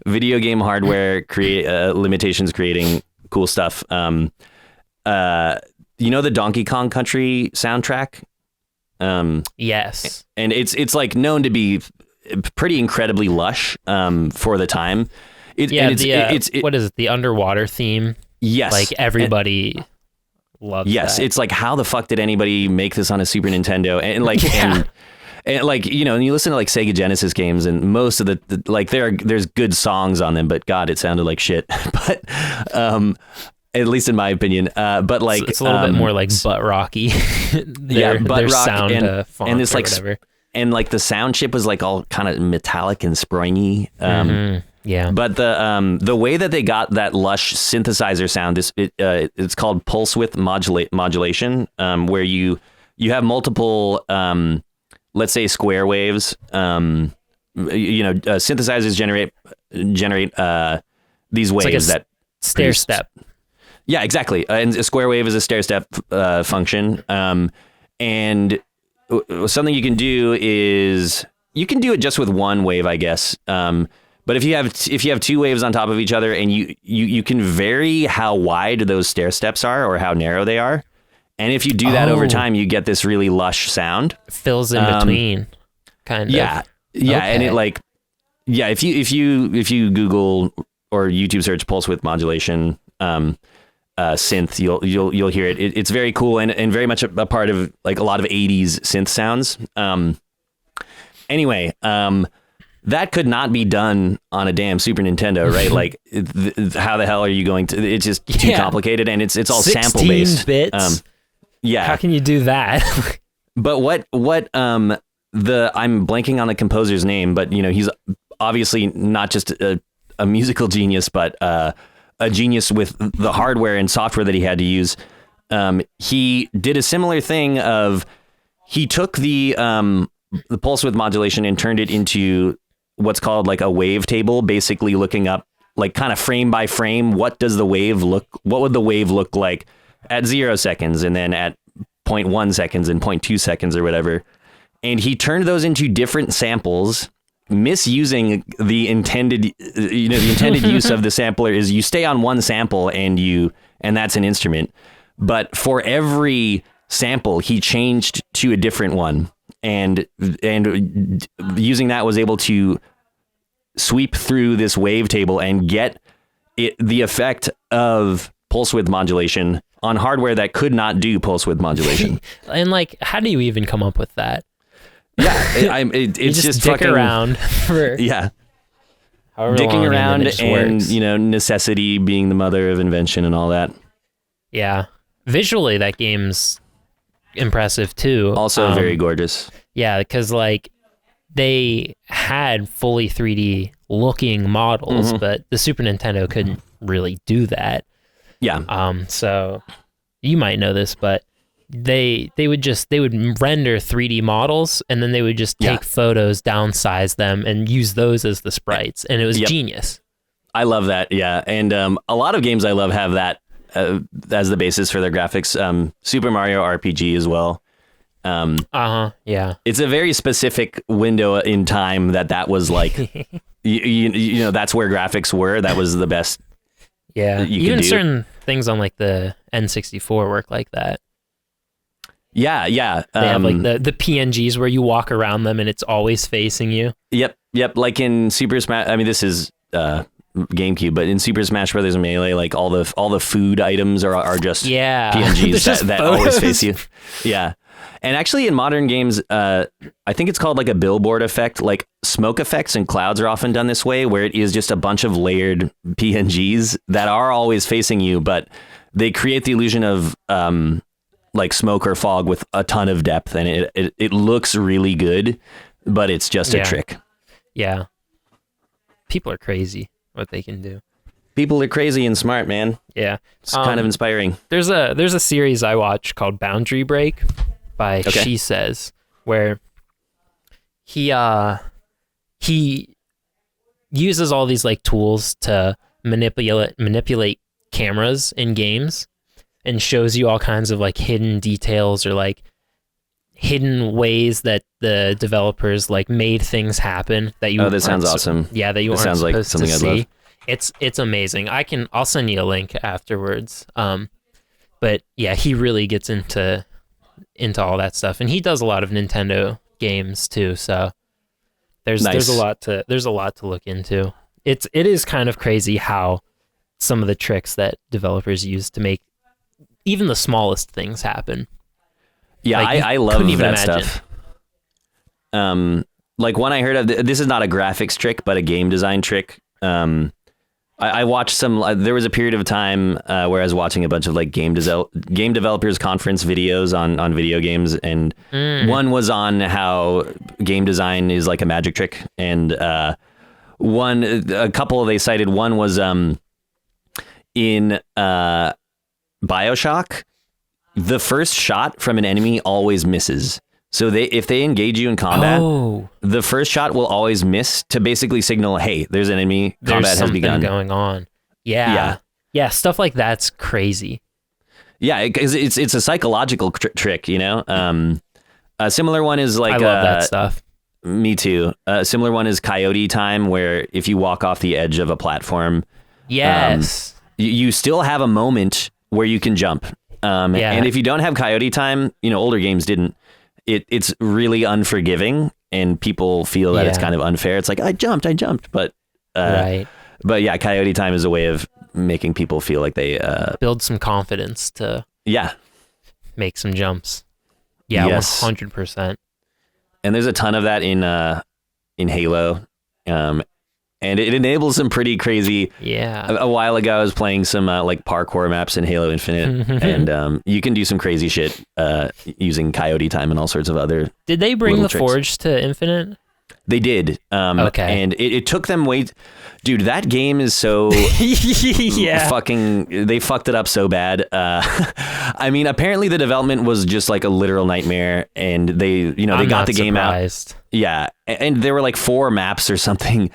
video game hardware limitations creating cool stuff, the Donkey Kong Country soundtrack? Yes. And it's like known to be pretty incredibly lush for the time. What is it? The underwater theme? Yes. Like everybody loves that. It's like, how the fuck did anybody make this on a Super Nintendo? And like, and like, and you listen to like Sega Genesis games, and most of the like there's good songs on them, but God, it sounded like shit. But at least in my opinion, but like it's a little bit more like butt rocky. Butt rock sound font and it's like whatever. And like the sound chip was like all kind of metallic and springy. Yeah. But the way that they got that lush synthesizer sound, it's called pulse width modulation, where you have multiple, let's say square waves. Synthesizers generate these waves like stair step. Yeah, exactly. And a square wave is a stair step function. And something you can do is you can do it just with one wave, I guess. But if you have two waves on top of each other, and you can vary how wide those stair steps are or how narrow they are. And if you do that over time, you get this really lush sound. Fills in between, kind of. Yeah. Yeah. Okay. And it like, yeah, if you Google or YouTube search pulse width modulation, synth, you'll hear it. It's very cool and very much a part of like a lot of 80s synth sounds. Anyway, that could not be done on a damn Super Nintendo, right? Like, how the hell are you going to? It's just too complicated, and it's all sample based. 16 bits. Yeah. How can you do that? But what I'm blanking on the composer's name, but he's obviously not just a musical genius, but a genius with the hardware and software that he had to use. He did a similar thing of he took the pulse width modulation and turned it into what's called like a wave table, basically looking up like kind of frame by frame, what would the wave look like at 0 seconds and then at 0.1 seconds and 0.2 seconds or whatever. And he turned those into different samples, misusing the intended use of the sampler is you stay on one sample and that's an instrument. But for every sample, he changed to a different one. And using that was able to sweep through this wave table and get the effect of pulse width modulation on hardware that could not do pulse width modulation. And like, how do you even come up with that? Yeah, it's just dick fucking around for dicking around and necessity being the mother of invention and all that. Yeah. Visually, that game's impressive too. Also very gorgeous. Yeah, because like they had fully 3D looking models, but the Super Nintendo couldn't really do that. Yeah. So you might know this, but they would render 3D models and then they would just take photos, downsize them, and use those as the sprites, and it was genius. I love that. Yeah, and a lot of games I love have that as the basis for their graphics. Super Mario RPG as well. Yeah. It's a very specific window in time that was like, you know, that's where graphics were. That was the best. Yeah. You Even could do. certain things on like the N64 work like that. Yeah. They have like the PNGs where you walk around them and it's always facing you. Yep. Like in Super Smash. I mean, this is GameCube, but in Super Smash Brothers Melee, like all the food items are just PNGs that always face you. Yeah. And actually in modern games, I think it's called like a billboard effect. Like smoke effects and clouds are often done this way, where it is just a bunch of layered PNGs that are always facing you, but they create the illusion of like smoke or fog with a ton of depth, and it looks really good, but it's just a trick. Yeah. People are crazy what they can do. People are crazy and smart, man. Yeah. It's kind of inspiring. There's a series I watch called Boundary Break by She Says, where he uses all these like tools to manipulate cameras in games and shows you all kinds of like hidden details or like hidden ways that the developers like made things happen that you. Oh, that sounds awesome. Yeah, that you aren't sounds supposed like something to I'd see. love. It's amazing. I'll send you a link afterwards. But yeah, he really gets into all that stuff, and he does a lot of Nintendo games too. So there's a lot to look into. It is kind of crazy how some of the tricks that developers use to make even the smallest things happen. Yeah, like, I love that stuff. Like one I heard of, this is not a graphics trick, but a game design trick. I watched there was a period of time where I was watching a bunch of like game developers conference videos on video games, and one was on how game design is like a magic trick, and a couple they cited, one was in BioShock, the first shot from an enemy always misses. So if they engage you in combat, the first shot will always miss to basically signal, hey, there's an enemy, combat has begun. There's something going on. Yeah, stuff like that's crazy. Yeah, because it's a psychological trick, you know? A similar one is like... I love that stuff. Me too. A similar one is Coyote Time, where if you walk off the edge of a platform... Yes. You still have a moment where you can jump. And if you don't have Coyote Time, you know, older games didn't. It's really unforgiving, and people feel that it's kind of unfair. It's like, I jumped, but right. But yeah, Coyote Time is a way of making people feel like they build some confidence to make some jumps. Yeah, yes. 100%. And there's a ton of that in Halo. And it enables some pretty crazy. Yeah. A while ago, I was playing some like parkour maps in Halo Infinite, and you can do some crazy shit using Coyote Time and all sorts of other. Did they bring the tricks. Forge to Infinite? They did. Okay. And it took them dude, that game is so fucking, they fucked it up so bad. I mean, apparently the development was just like a literal nightmare, and they got the game out. Yeah. And there were like 4 maps or something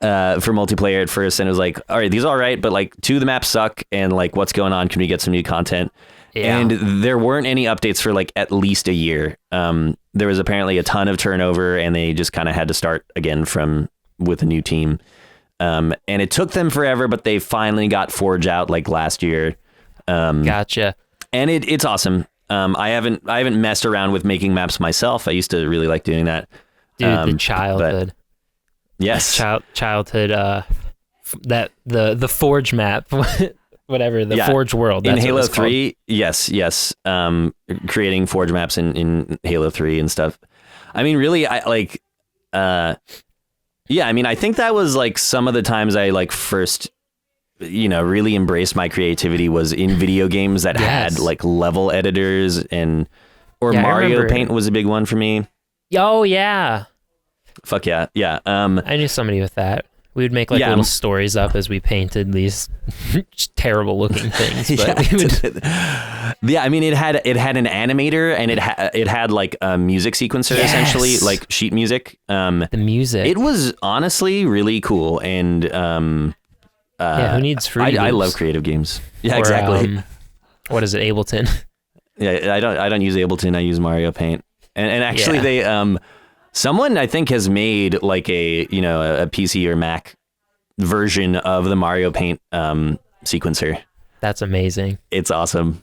for multiplayer at first. And it was like, all right, these are all right, but like 2 of the maps suck. And like, what's going on? Can we get some new content? Yeah. And there weren't any updates for like at least a year. There was apparently a ton of turnover, and they just kind of had to start again with a new team. And it took them forever, but they finally got Forge out like last year. Gotcha. And it's awesome. I haven't messed around with making maps myself. I used to really like doing that. Dude, the childhood. Yes. Childhood, that the Forge map, whatever, the Forge world. In Halo 3, yes. Creating Forge maps in Halo 3 and stuff. I mean, really, I mean, I think that was like some of the times I like first really embraced my creativity was in video games that had like level editors or Mario Paint was a big one for me. Oh yeah. Fuck yeah. Yeah. I knew somebody with that. We would make like little stories up as we painted these terrible looking things. But we would... I mean, it had an animator and it had like a music sequencer, essentially, like sheet music. The music. It was honestly really cool. And who needs Fruity I Loops? love creative games. Yeah, exactly. What is it, Ableton? Yeah, I don't use Ableton. I use Mario Paint. And actually they someone I think has made like a PC or Mac version of the Mario Paint sequencer. That's amazing. It's awesome.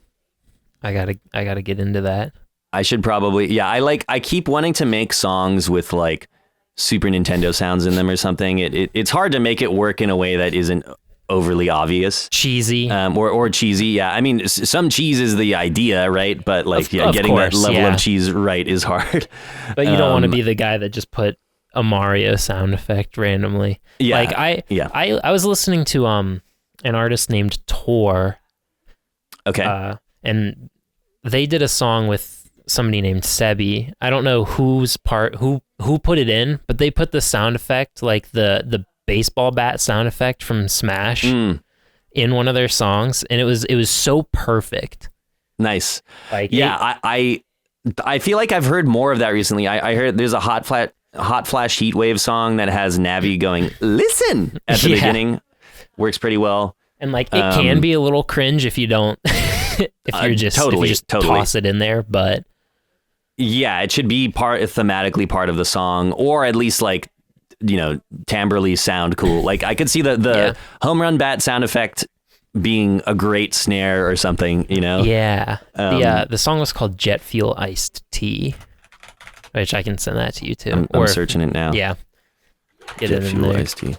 I gotta get into that. I should probably I keep wanting to make songs with like Super Nintendo sounds in them or something. It's hard to make it work in a way that isn't overly obvious, cheesy, or cheesy. Yeah, I mean, some cheese is the idea, right? But like, getting that level of cheese right is hard. But you don't want to be the guy that just put a Mario sound effect randomly. Yeah, like I was listening to an artist named Tor. Okay, and they did a song with somebody named Sebi. I don't know who put it in, but they put the sound effect, like the baseball bat sound effect from Smash in one of their songs, and it was so perfect. Nice. Like I feel like I've heard more of that recently. I heard there's a Hot Flash Heatwave song that has Navi going listen at the beginning. Works pretty well. And like it can be a little cringe if you don't if you just toss it in there, but yeah, it should be thematically part of the song, or at least like timbrely sound cool. Like I could see the home run bat sound effect being a great snare or something, Yeah. The song was called Jet Fuel Iced Tea, which I can send that to you too. I'm searching it now. Yeah. Get Jet it in Fuel there. Iced Tea.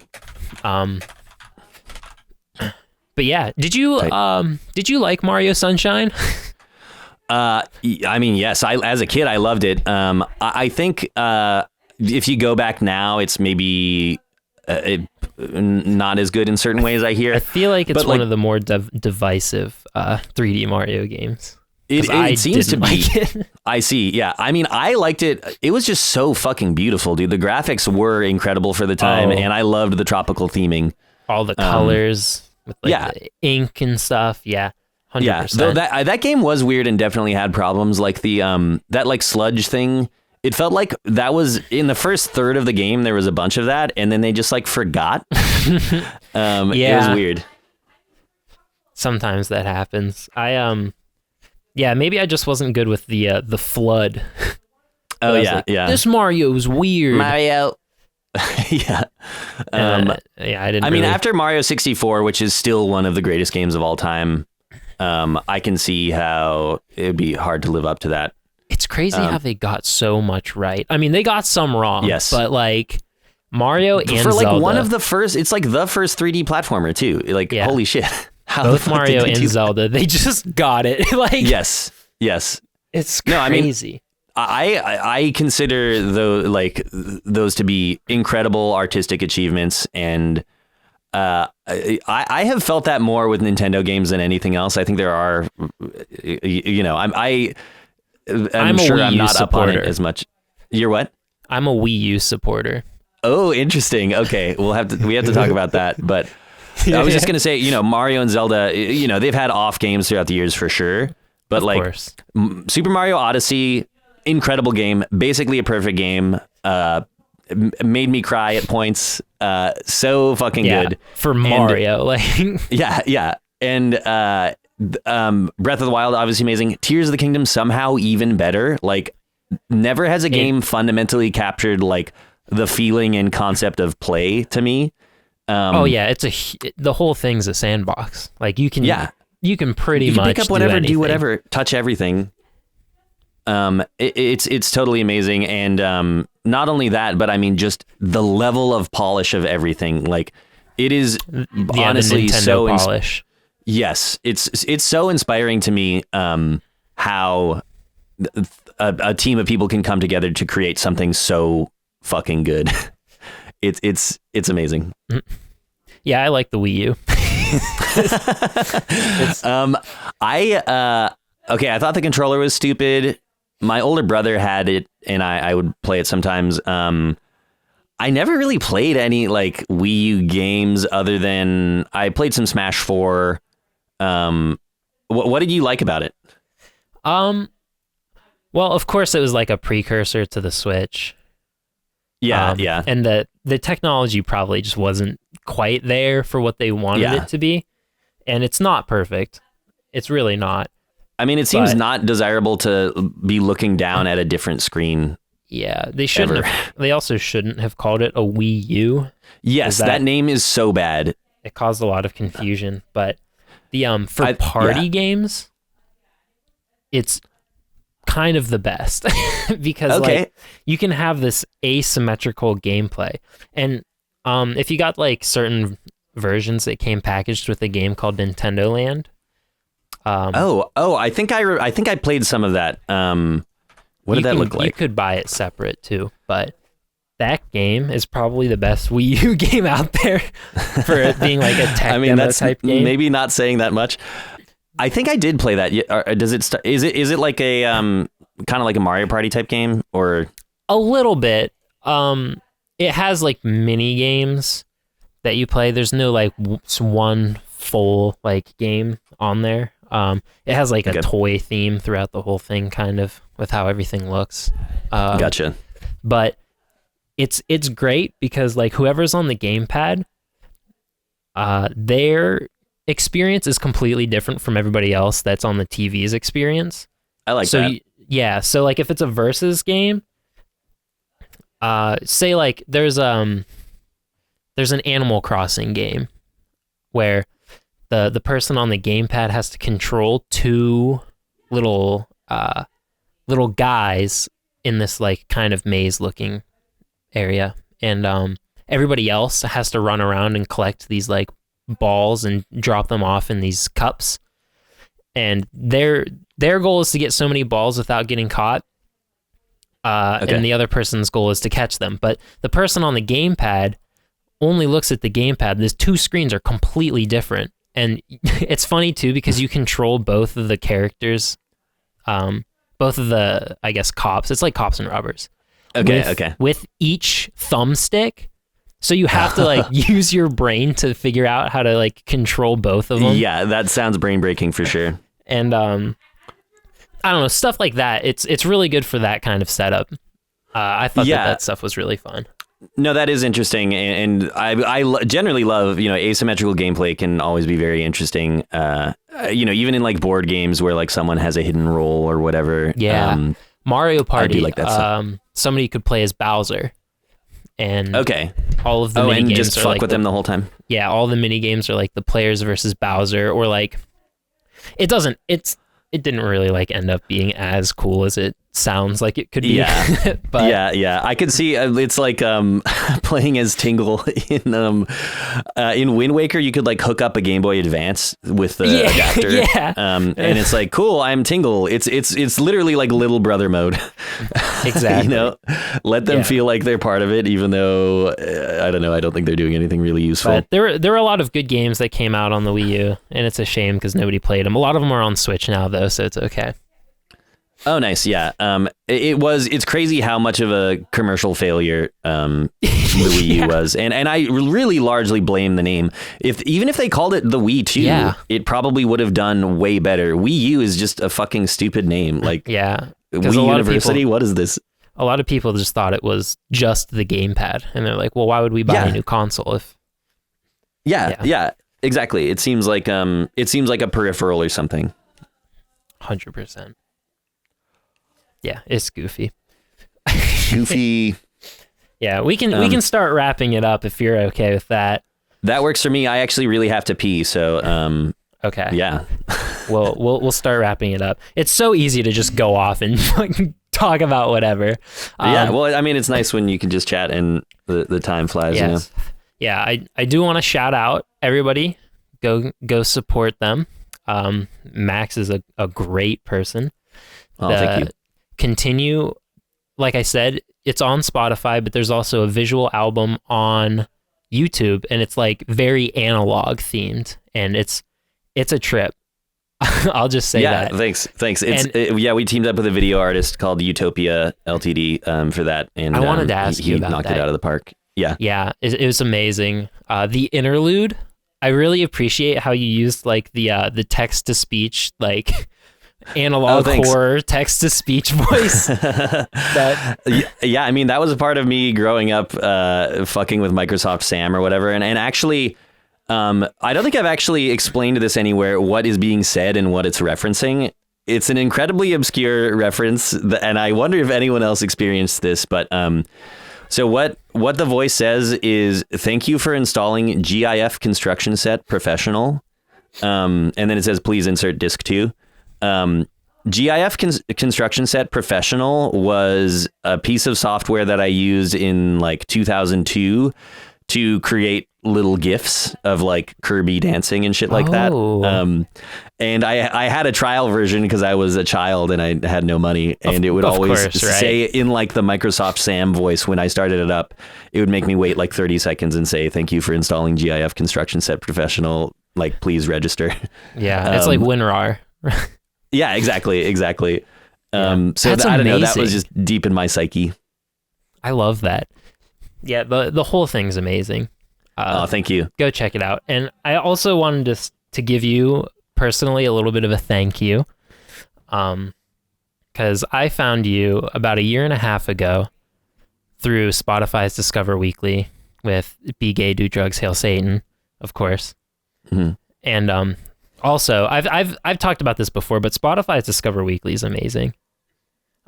But yeah, did you like Mario Sunshine? I mean, yes. As a kid, I loved it. I think if you go back now, it's maybe not as good in certain ways. I hear. I feel like it's one of the more divisive 3D Mario games. It seems to be. Like it. I see. Yeah. I mean, I liked it. It was just so fucking beautiful, dude. The graphics were incredible for the time, and I loved the tropical theming. All the colors with the ink and stuff. Yeah. 100%. Yeah. Though that game was weird and definitely had problems. Like the that like sludge thing. It felt like that was in the first third of the game. There was a bunch of that, and then they just like forgot. It was weird. Sometimes that happens. Maybe I just wasn't good with the flood. Oh yeah, yeah. This Mario's weird. Mario. Yeah. I didn't. I mean, after Mario 64, which is still one of the greatest games of all time, I can see how it'd be hard to live up to that. It's crazy how they got so much right. I mean, they got some wrong. Yes. But like Mario and for like Zelda, one of the first, it's like the first 3D platformer too. Like holy shit. How both Mario and Zelda, they just got it. Like yes. It's crazy. I consider those to be incredible artistic achievements, and I have felt that more with Nintendo games than anything else. I think there are, I'm sure I'm not up on it as much. You're what? I'm a Wii U supporter. Oh, interesting. Okay, we have to talk about that. But I was just gonna say, Mario and Zelda, they've had off games throughout the years for sure. But of like course. Super Mario Odyssey, incredible game, basically a perfect game. Made me cry at points. So fucking good for Mario. Yeah. And Breath of the Wild, obviously amazing. Tears of the Kingdom, somehow even better. Like, never has a game fundamentally captured like the feeling and concept of play to me. The whole thing's a sandbox. Like you can pretty much pick up whatever, do whatever, touch everything. It's totally amazing, and not only that, but I mean just the level of polish of everything. Like it is honestly so polish. Yes, it's so inspiring to me how a team of people can come together to create something so fucking good. It's amazing. Yeah, I like the Wii U. I thought the controller was stupid. My older brother had it, and I would play it sometimes. I never really played any like Wii U games other than I played some Smash 4. What did you like about it? Well, of course, it was like a precursor to the Switch. Yeah, yeah. And the technology probably just wasn't quite there for what they wanted it to be. And it's not perfect. It's really not. I mean, it seems not desirable to be looking down at a different screen. Yeah, they shouldn't have, they also shouldn't have called it a Wii U. Yes, that name is so bad. It caused a lot of confusion. But the for party games, it's kind of the best because like you can have this asymmetrical gameplay. And if you got like certain versions that came packaged with a game called Nintendo Land. I think I played some of that. What did that look like? You could buy it separate too, but that game is probably the best Wii U game out there for it being like a tech demo type game. Maybe not saying that much. I think I did play that. Does it start? Is it like a kind of like a Mario Party type game or a little bit? It has like mini games that you play. There's no like one full like game on there. It has like a toy theme throughout the whole thing, kind of with how everything looks. Gotcha. But it's great because like whoever's on the gamepad, their experience is completely different from everybody else that's on the TV's experience. I like that. So like if it's a versus game, say like there's an Animal Crossing game where the person on the gamepad has to control two little guys in this like kind of maze looking area, and everybody else has to run around and collect these like balls and drop them off in these cups, and their goal is to get so many balls without getting caught, and the other person's goal is to catch them. But the person on the gamepad only looks at the gamepad. These two screens are completely different. And it's funny too because you control both of the characters, both of the, I guess, cops. It's like cops and robbers. With each thumbstick. So you have to like use your brain to figure out how to like control both of them. Yeah, that sounds brain breaking for sure. And I don't know, stuff like that. It's really good for that kind of setup. I thought that stuff was really fun. No, that is interesting, and I generally love, asymmetrical gameplay can always be very interesting. Even in like board games where like someone has a hidden role or whatever. Yeah, Mario Party. I do like that stuff. Somebody could play as Bowser, and all of the mini and games just are fuck like with them the whole time. Yeah, all the mini games are like the players versus Bowser, or like it didn't really like end up being as cool as it sounds like it could be. Yeah, but I could see it's like playing as Tingle in Wind Waker. You could like hook up a Game Boy Advance with the adapter, and it's like, cool, I'm Tingle. It's literally like little brother mode. Exactly. Let them feel like they're part of it, even though I don't know. I don't think they're doing anything really useful. But there were a lot of good games that came out on the Wii U, and it's a shame because nobody played them. A lot of them are on Switch now, though, so it's okay. Oh, nice. Yeah. It's crazy how much of a commercial failure the Wii U was. And I really largely blame the name. Even if they called it the Wii 2, it probably would have done way better. Wii U is just a fucking stupid name. Like, Wii University, what is this? A lot of people just thought it was just the gamepad. And they're like, well, why would we buy a new console if... Yeah, exactly. It seems like a peripheral or something. 100%. Yeah, it's goofy. Yeah, we can start wrapping it up if you're okay with that. That works for me. I actually really have to pee, so okay. Yeah. we'll start wrapping it up. It's so easy to just go off and talk about whatever. Well, I mean, it's nice when you can just chat and the time flies. Yes. Yeah, I do want to shout out everybody. Go support them. Max is a great person. Oh, thank you. Continue, like I said, it's on Spotify, but there's also a visual album on YouTube, and it's like very analog themed, and it's a trip. I'll just say that. Thanks. We teamed up with a video artist called Utopia Ltd. For that, and I wanted to ask you about knocked it out of the park. Yeah, it was amazing. The interlude, I really appreciate how you used like the text to speech, like analog horror text to speech voice. I mean, that was a part of me growing up, fucking with Microsoft Sam or whatever, and actually. I don't think I've actually explained this anywhere, what is being said and what it's referencing. It's an incredibly obscure reference, and I wonder if anyone else experienced this. But so what the voice says is, "Thank you for installing GIF construction set professional," and then it says, "Please insert disk 2." GIF construction set professional was a piece of software that I used in like 2002 to create little GIFs of like Kirby dancing and shit like that. And I had a trial version because I was a child and I had no money, and it would always say in like the Microsoft Sam voice when I started it up, it would make me wait like 30 seconds and say, "Thank you for installing GIF construction set professional. Like, please register." Yeah, it's like WinRAR. Yeah, exactly. Yeah. So I don't know, that was just deep in my psyche. I love that. Yeah, the whole thing's amazing. Thank you. Go check it out. And I also wanted to give you personally a little bit of a thank you, because I found you about a year and a half ago through Spotify's Discover Weekly with Be Gay, Do Drugs, Hail Satan, of course. Mm-hmm. And also, I've talked about this before, but Spotify's Discover Weekly is amazing.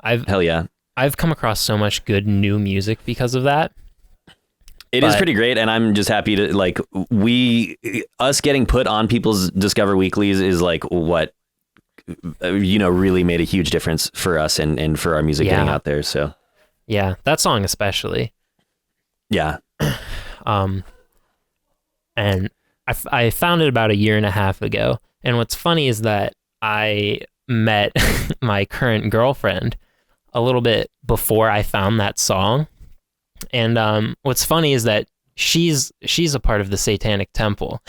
Hell yeah. I've come across so much good new music because of that. It is pretty great, and I'm just happy to like us getting put on people's Discover Weeklies is like what really made a huge difference for us and for our music getting out there. So yeah, that song especially. Yeah. And I found it about a year and a half ago, and what's funny is that I met my current girlfriend a little bit before I found that song. And what's funny is that she's a part of the Satanic Temple.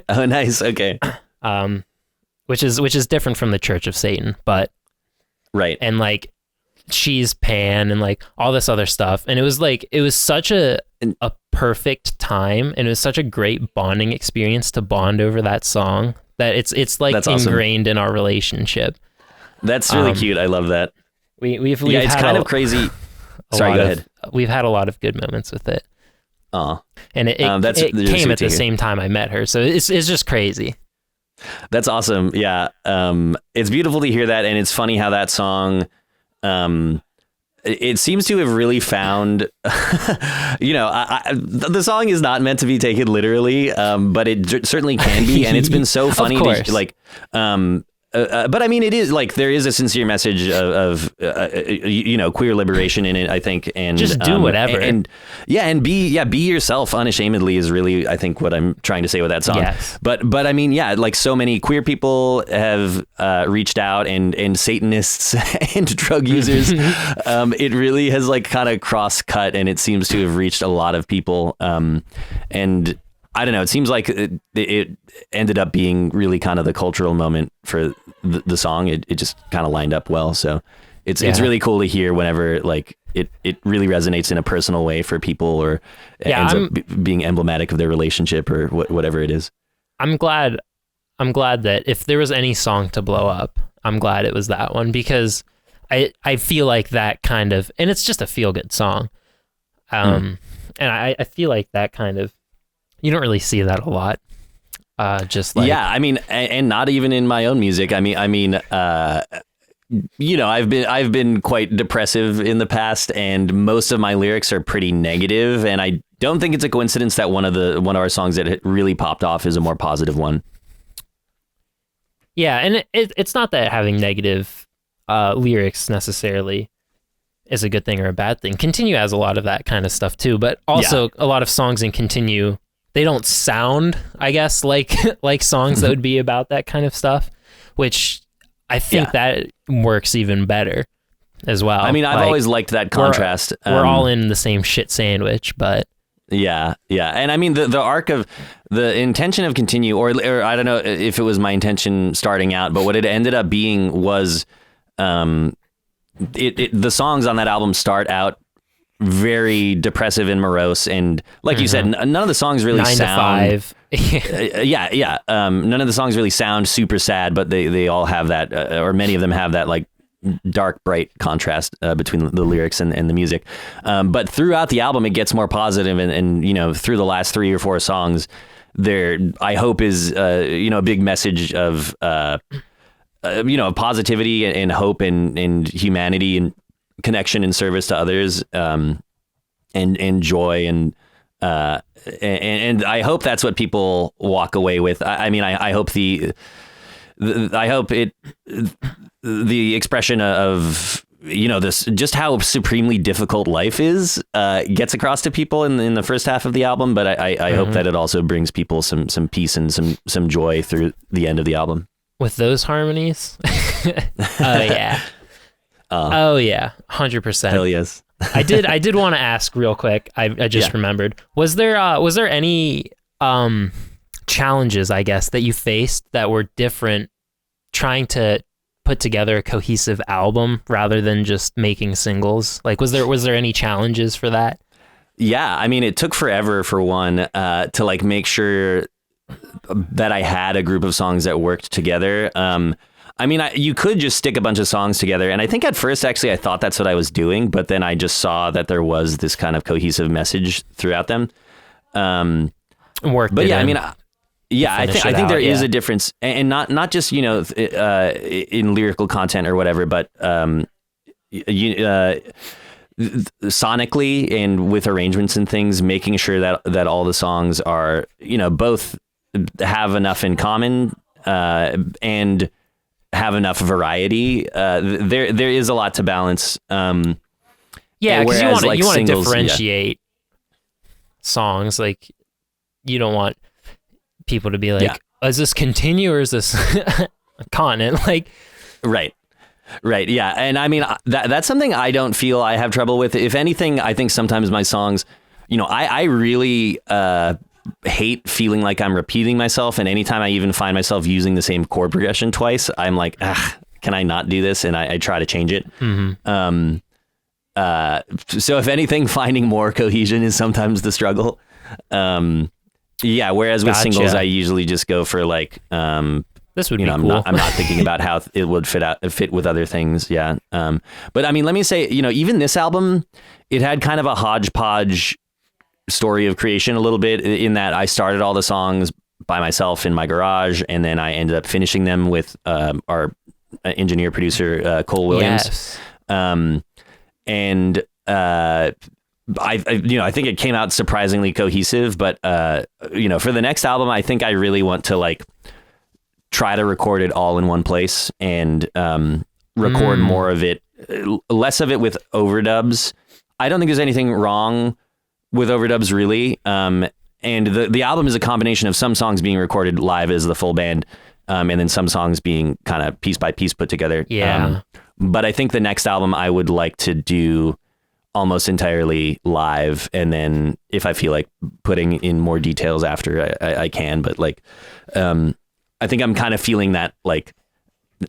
Oh, nice. Okay. Which is different from the Church of Satan, but right. And like she's pan and like all this other stuff, and it was such a perfect time, and it was such a great bonding experience to bond over that song that it's like ingrained in our relationship. That's really cute. I love that. We've it's kind of crazy. Sorry, go ahead. We've had a lot of good moments with it. And it came at the same time I met her, so it's just crazy. That's awesome. Yeah, it's beautiful to hear that, and it's funny how that song, it seems to have really found, the song is not meant to be taken literally, but it certainly can be, and it's been so funny to like. But I mean, it is like there is a sincere message of queer liberation in it, I think, and just do whatever, and be yourself unashamedly is really, I think, what I'm trying to say with that song. Yes. But I mean, yeah, like so many queer people have reached out, and Satanists and drug users. It really has like kind of cross cut, and it seems to have reached a lot of people. And I don't know. It seems like it ended up being really kind of the cultural moment for the song. It just kind of lined up well. So it's really cool to hear whenever like it really resonates in a personal way for people, or ends up being emblematic of their relationship or whatever it is. I'm glad that if there was any song to blow up, I'm glad it was that one, because I feel like that kind of, and it's just a feel good song. And I feel like that kind of, you don't really see that a lot. Just like, yeah, I mean, and not even in my own music. I mean, I've been quite depressive in the past, and most of my lyrics are pretty negative. And I don't think it's a coincidence that one of our songs that really popped off is a more positive one. Yeah, and it's not that having negative lyrics necessarily is a good thing or a bad thing. Continue has a lot of that kind of stuff too, but also a lot of songs in Continue, they don't sound, I guess, like songs that would be about that kind of stuff, which I think that works even better as well. I mean, I've always liked that contrast. We're all in the same shit sandwich, but Yeah, yeah. And I mean, the arc of the intention of Continue, or I don't know if it was my intention starting out, but what it ended up being was the songs on that album start out very depressive and morose. And like you said, none of the songs really 9 sound... to 5. Yeah. None of the songs really sound super sad, but they all have that, or many of them have that like dark, bright contrast between the lyrics and the music. But throughout the album, it gets more positive, and you know, through the last 3 or 4 songs, there, I hope, is you know, a big message of you know, positivity and hope and humanity and connection and service to others, and joy and I hope that's what people walk away with. I mean, I hope I hope the expression of, you know, this, just how supremely difficult life is, gets across to people in the first half of the album. But I hope that it also brings people some peace and some joy through the end of the album. With those harmonies. Oh yeah. Oh yeah. 100%. Hell yes. I did want to ask real quick. I just remembered. Was there any challenges, I guess, that you faced that were different trying to put together a cohesive album rather than just making singles? Like, was there any challenges for that? Yeah, I mean, it took forever, for one, to like make sure that I had a group of songs that worked together. I mean, you could just stick a bunch of songs together, and I think at first, actually, I thought that's what I was doing, but then I just saw that there was this kind of cohesive message throughout them. But yeah, I mean, yeah, I think there is a difference, and not just, you know, in lyrical content or whatever, but sonically and with arrangements and things, making sure that all the songs are, you know, both have enough in common and have enough variety. There is a lot to balance. Yeah, because you want like to singles, differentiate songs. Like, you don't want people to be like, is this Continue or is this Continent? Like, right. Yeah. And I mean, that's something I don't feel I have trouble with. If anything, I think sometimes my songs, you know, I really hate feeling like I'm repeating myself. And anytime I even find myself using the same chord progression twice, I'm like, can I not do this? And I try to change it. So if anything, finding more cohesion is sometimes the struggle. Yeah. Whereas with singles, I usually just go for like, this would be cool. cool. I'm not thinking about how it would fit with other things. Yeah. But I mean, let me say, you know, even this album, it had kind of a hodgepodge story of creation a little bit, in that I started all the songs by myself in my garage, and then I ended up finishing them with our engineer producer Cole Williams. Yes. And I you know, I think it came out surprisingly cohesive, but you know, for the next album, I think I really want to like try to record it all in one place and record more of it, less of it with overdubs. I don't think there's anything wrong with overdubs, really. And the album is a combination of some songs being recorded live as the full band, and then some songs being kind of piece by piece put together. Yeah. But I think the next album I would like to do almost entirely live, and then if I feel like putting in more details after, I can. But like, I think I'm kind of feeling that, like,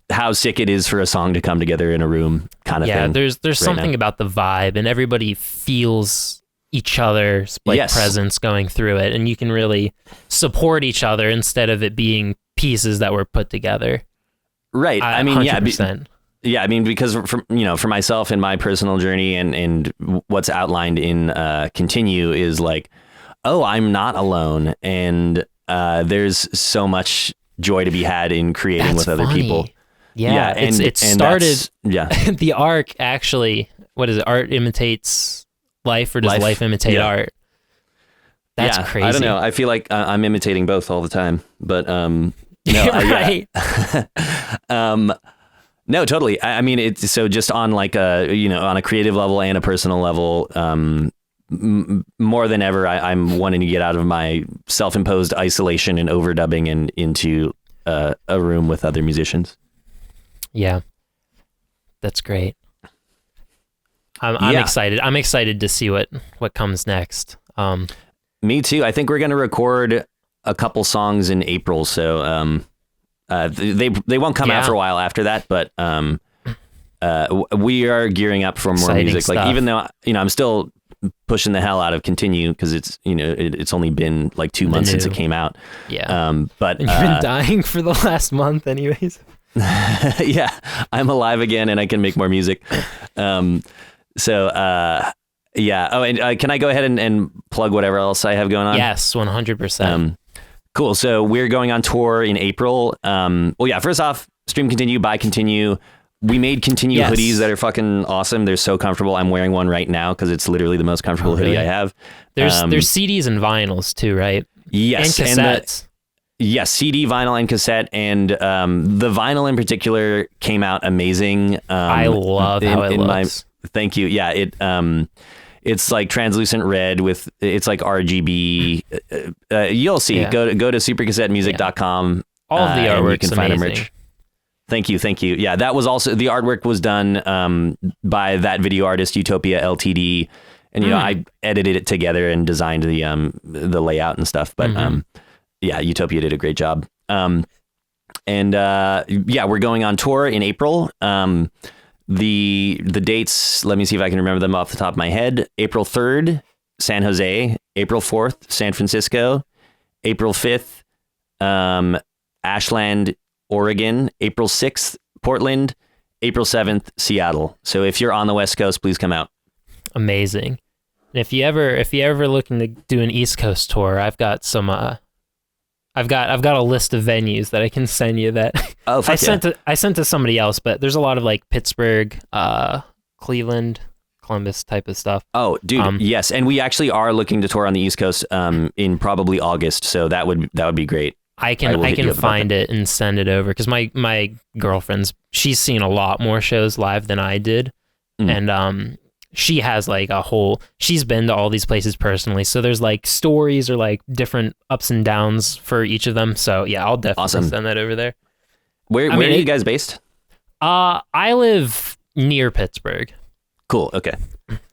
how sick it is for a song to come together in a room kind of thing. Yeah, there's something about the vibe, and everybody feels each other's like presence going through it, and you can really support each other instead of it being pieces that were put together. Right. I mean, 100%. Yeah, I mean, because for myself and my personal journey and what's outlined in Continue is like, oh, I'm not alone, and there's so much joy to be had in creating with other people. Yeah, it started. Yeah, the arc actually. What is it? Art imitates life, or does life imitate art? That's crazy. I don't know. I feel like I'm imitating both all the time, but no, right. No, totally. I mean, it's so just on like on a creative level and a personal level, more than ever, I'm wanting to get out of my self-imposed isolation and overdubbing and into a room with other musicians. Yeah, that's great. I'm excited. I'm excited to see what comes next. Me too. I think we're going to record a couple songs in April, so they won't come out for a while after that, but we are gearing up for more Exciting music. stuff. Like, even though, I'm still pushing the hell out of Continue, because it's, it's only been like 2 months since it came out. Yeah. But you've been dying for the last month anyways. yeah, I'm alive again and I can make more music. Yeah. Oh, and can I go ahead and plug whatever else I have going on? Yes, 100%. Cool. So we're going on tour in April. Well, yeah, first off, stream Continue, buy Continue. We made Continue hoodies that are fucking awesome. They're so comfortable. I'm wearing one right now because it's literally the most comfortable hoodie I have. There's CDs and vinyls too, right? Yes. And cassettes. Yes, CD, vinyl, and cassette. And the vinyl in particular came out amazing. I love how it looks. Thank you. Yeah, it's like translucent red with, it's like RGB. You'll see. Yeah. Go to supercassettemusic.com. All of the artwork's you can find amazing. merch. Thank you. Yeah, that was also, the artwork was done by that video artist, Utopia LTD. And, I edited it together and designed the layout and stuff. But yeah, Utopia did a great job. We're going on tour in April. The dates, let me see if I can remember them off the top of my head. April 3rd, San Jose. April 4th, San Francisco. April 5th, Ashland, Oregon. April 6th, Portland. April 7th, Seattle. So if you're on the West Coast, please come out. Amazing. And if you ever looking to do an East Coast tour, I've got some I've got a list of venues that I can send you that I sent to somebody else, but there's a lot of like Pittsburgh, Cleveland, Columbus type of stuff. Oh, dude, yes, and we actually are looking to tour on the East Coast in probably August, so that would be great. I can find it and send it over because my girlfriend's, she's seen a lot more shows live than I did, and she has like she's been to all these places personally. So there's like stories or like different ups and downs for each of them. So yeah, I'll definitely send that over there. Where are you guys based? I live near Pittsburgh. Cool. Okay.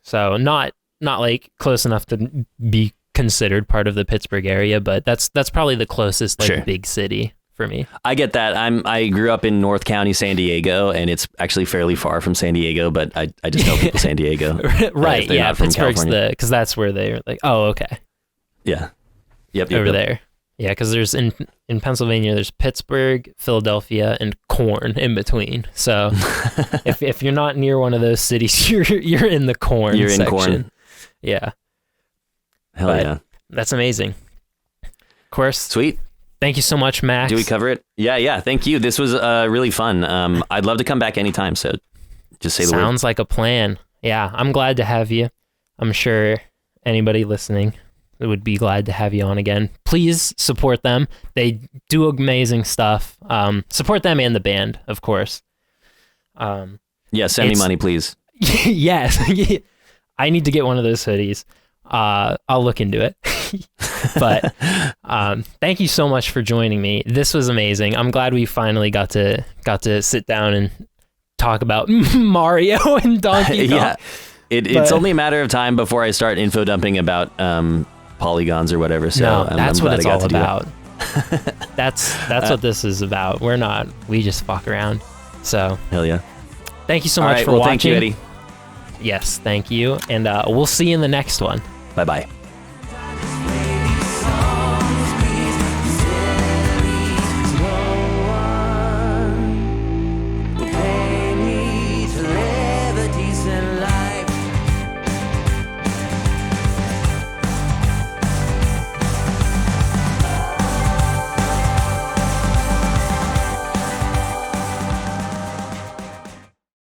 So not like close enough to be considered part of the Pittsburgh area, but that's probably the closest like big city for me. I get that. I grew up in North County, San Diego, and it's actually fairly far from San Diego, but I just know people San Diego. Right. Yeah. Pittsburgh's because that's where they're like, oh, okay. Yeah. Yep. Over there. Yeah. Cause there's in Pennsylvania, there's Pittsburgh, Philadelphia, and Corn in between. So if you're not near one of those cities, you're in the Corn section. In Corn. Yeah. Hell yeah. That's amazing. Of course. Sweet. Thank you so much, Max. Do we cover it? Yeah. Thank you. This was really fun. I'd love to come back anytime. So just say the word. Sounds like a plan. Yeah, I'm glad to have you. I'm sure anybody listening would be glad to have you on again. Please support them. They do amazing stuff. Support them and the band, of course. Yeah, send me money, please. Yes. I need to get one of those hoodies. I'll look into it. But thank you so much for joining me. This was amazing. I'm glad we finally got to sit down and talk about Mario and Donkey Kong. Yeah, it's only a matter of time before I start info dumping about polygons or whatever. So that's I'm what glad it's I got all to about. Do That's what this is about. We just fuck around. So hell yeah. Thank you so much for watching. Thank you, Eddie. Yes, thank you. And we'll see you in the next one. Bye-bye. Play me to levity and light.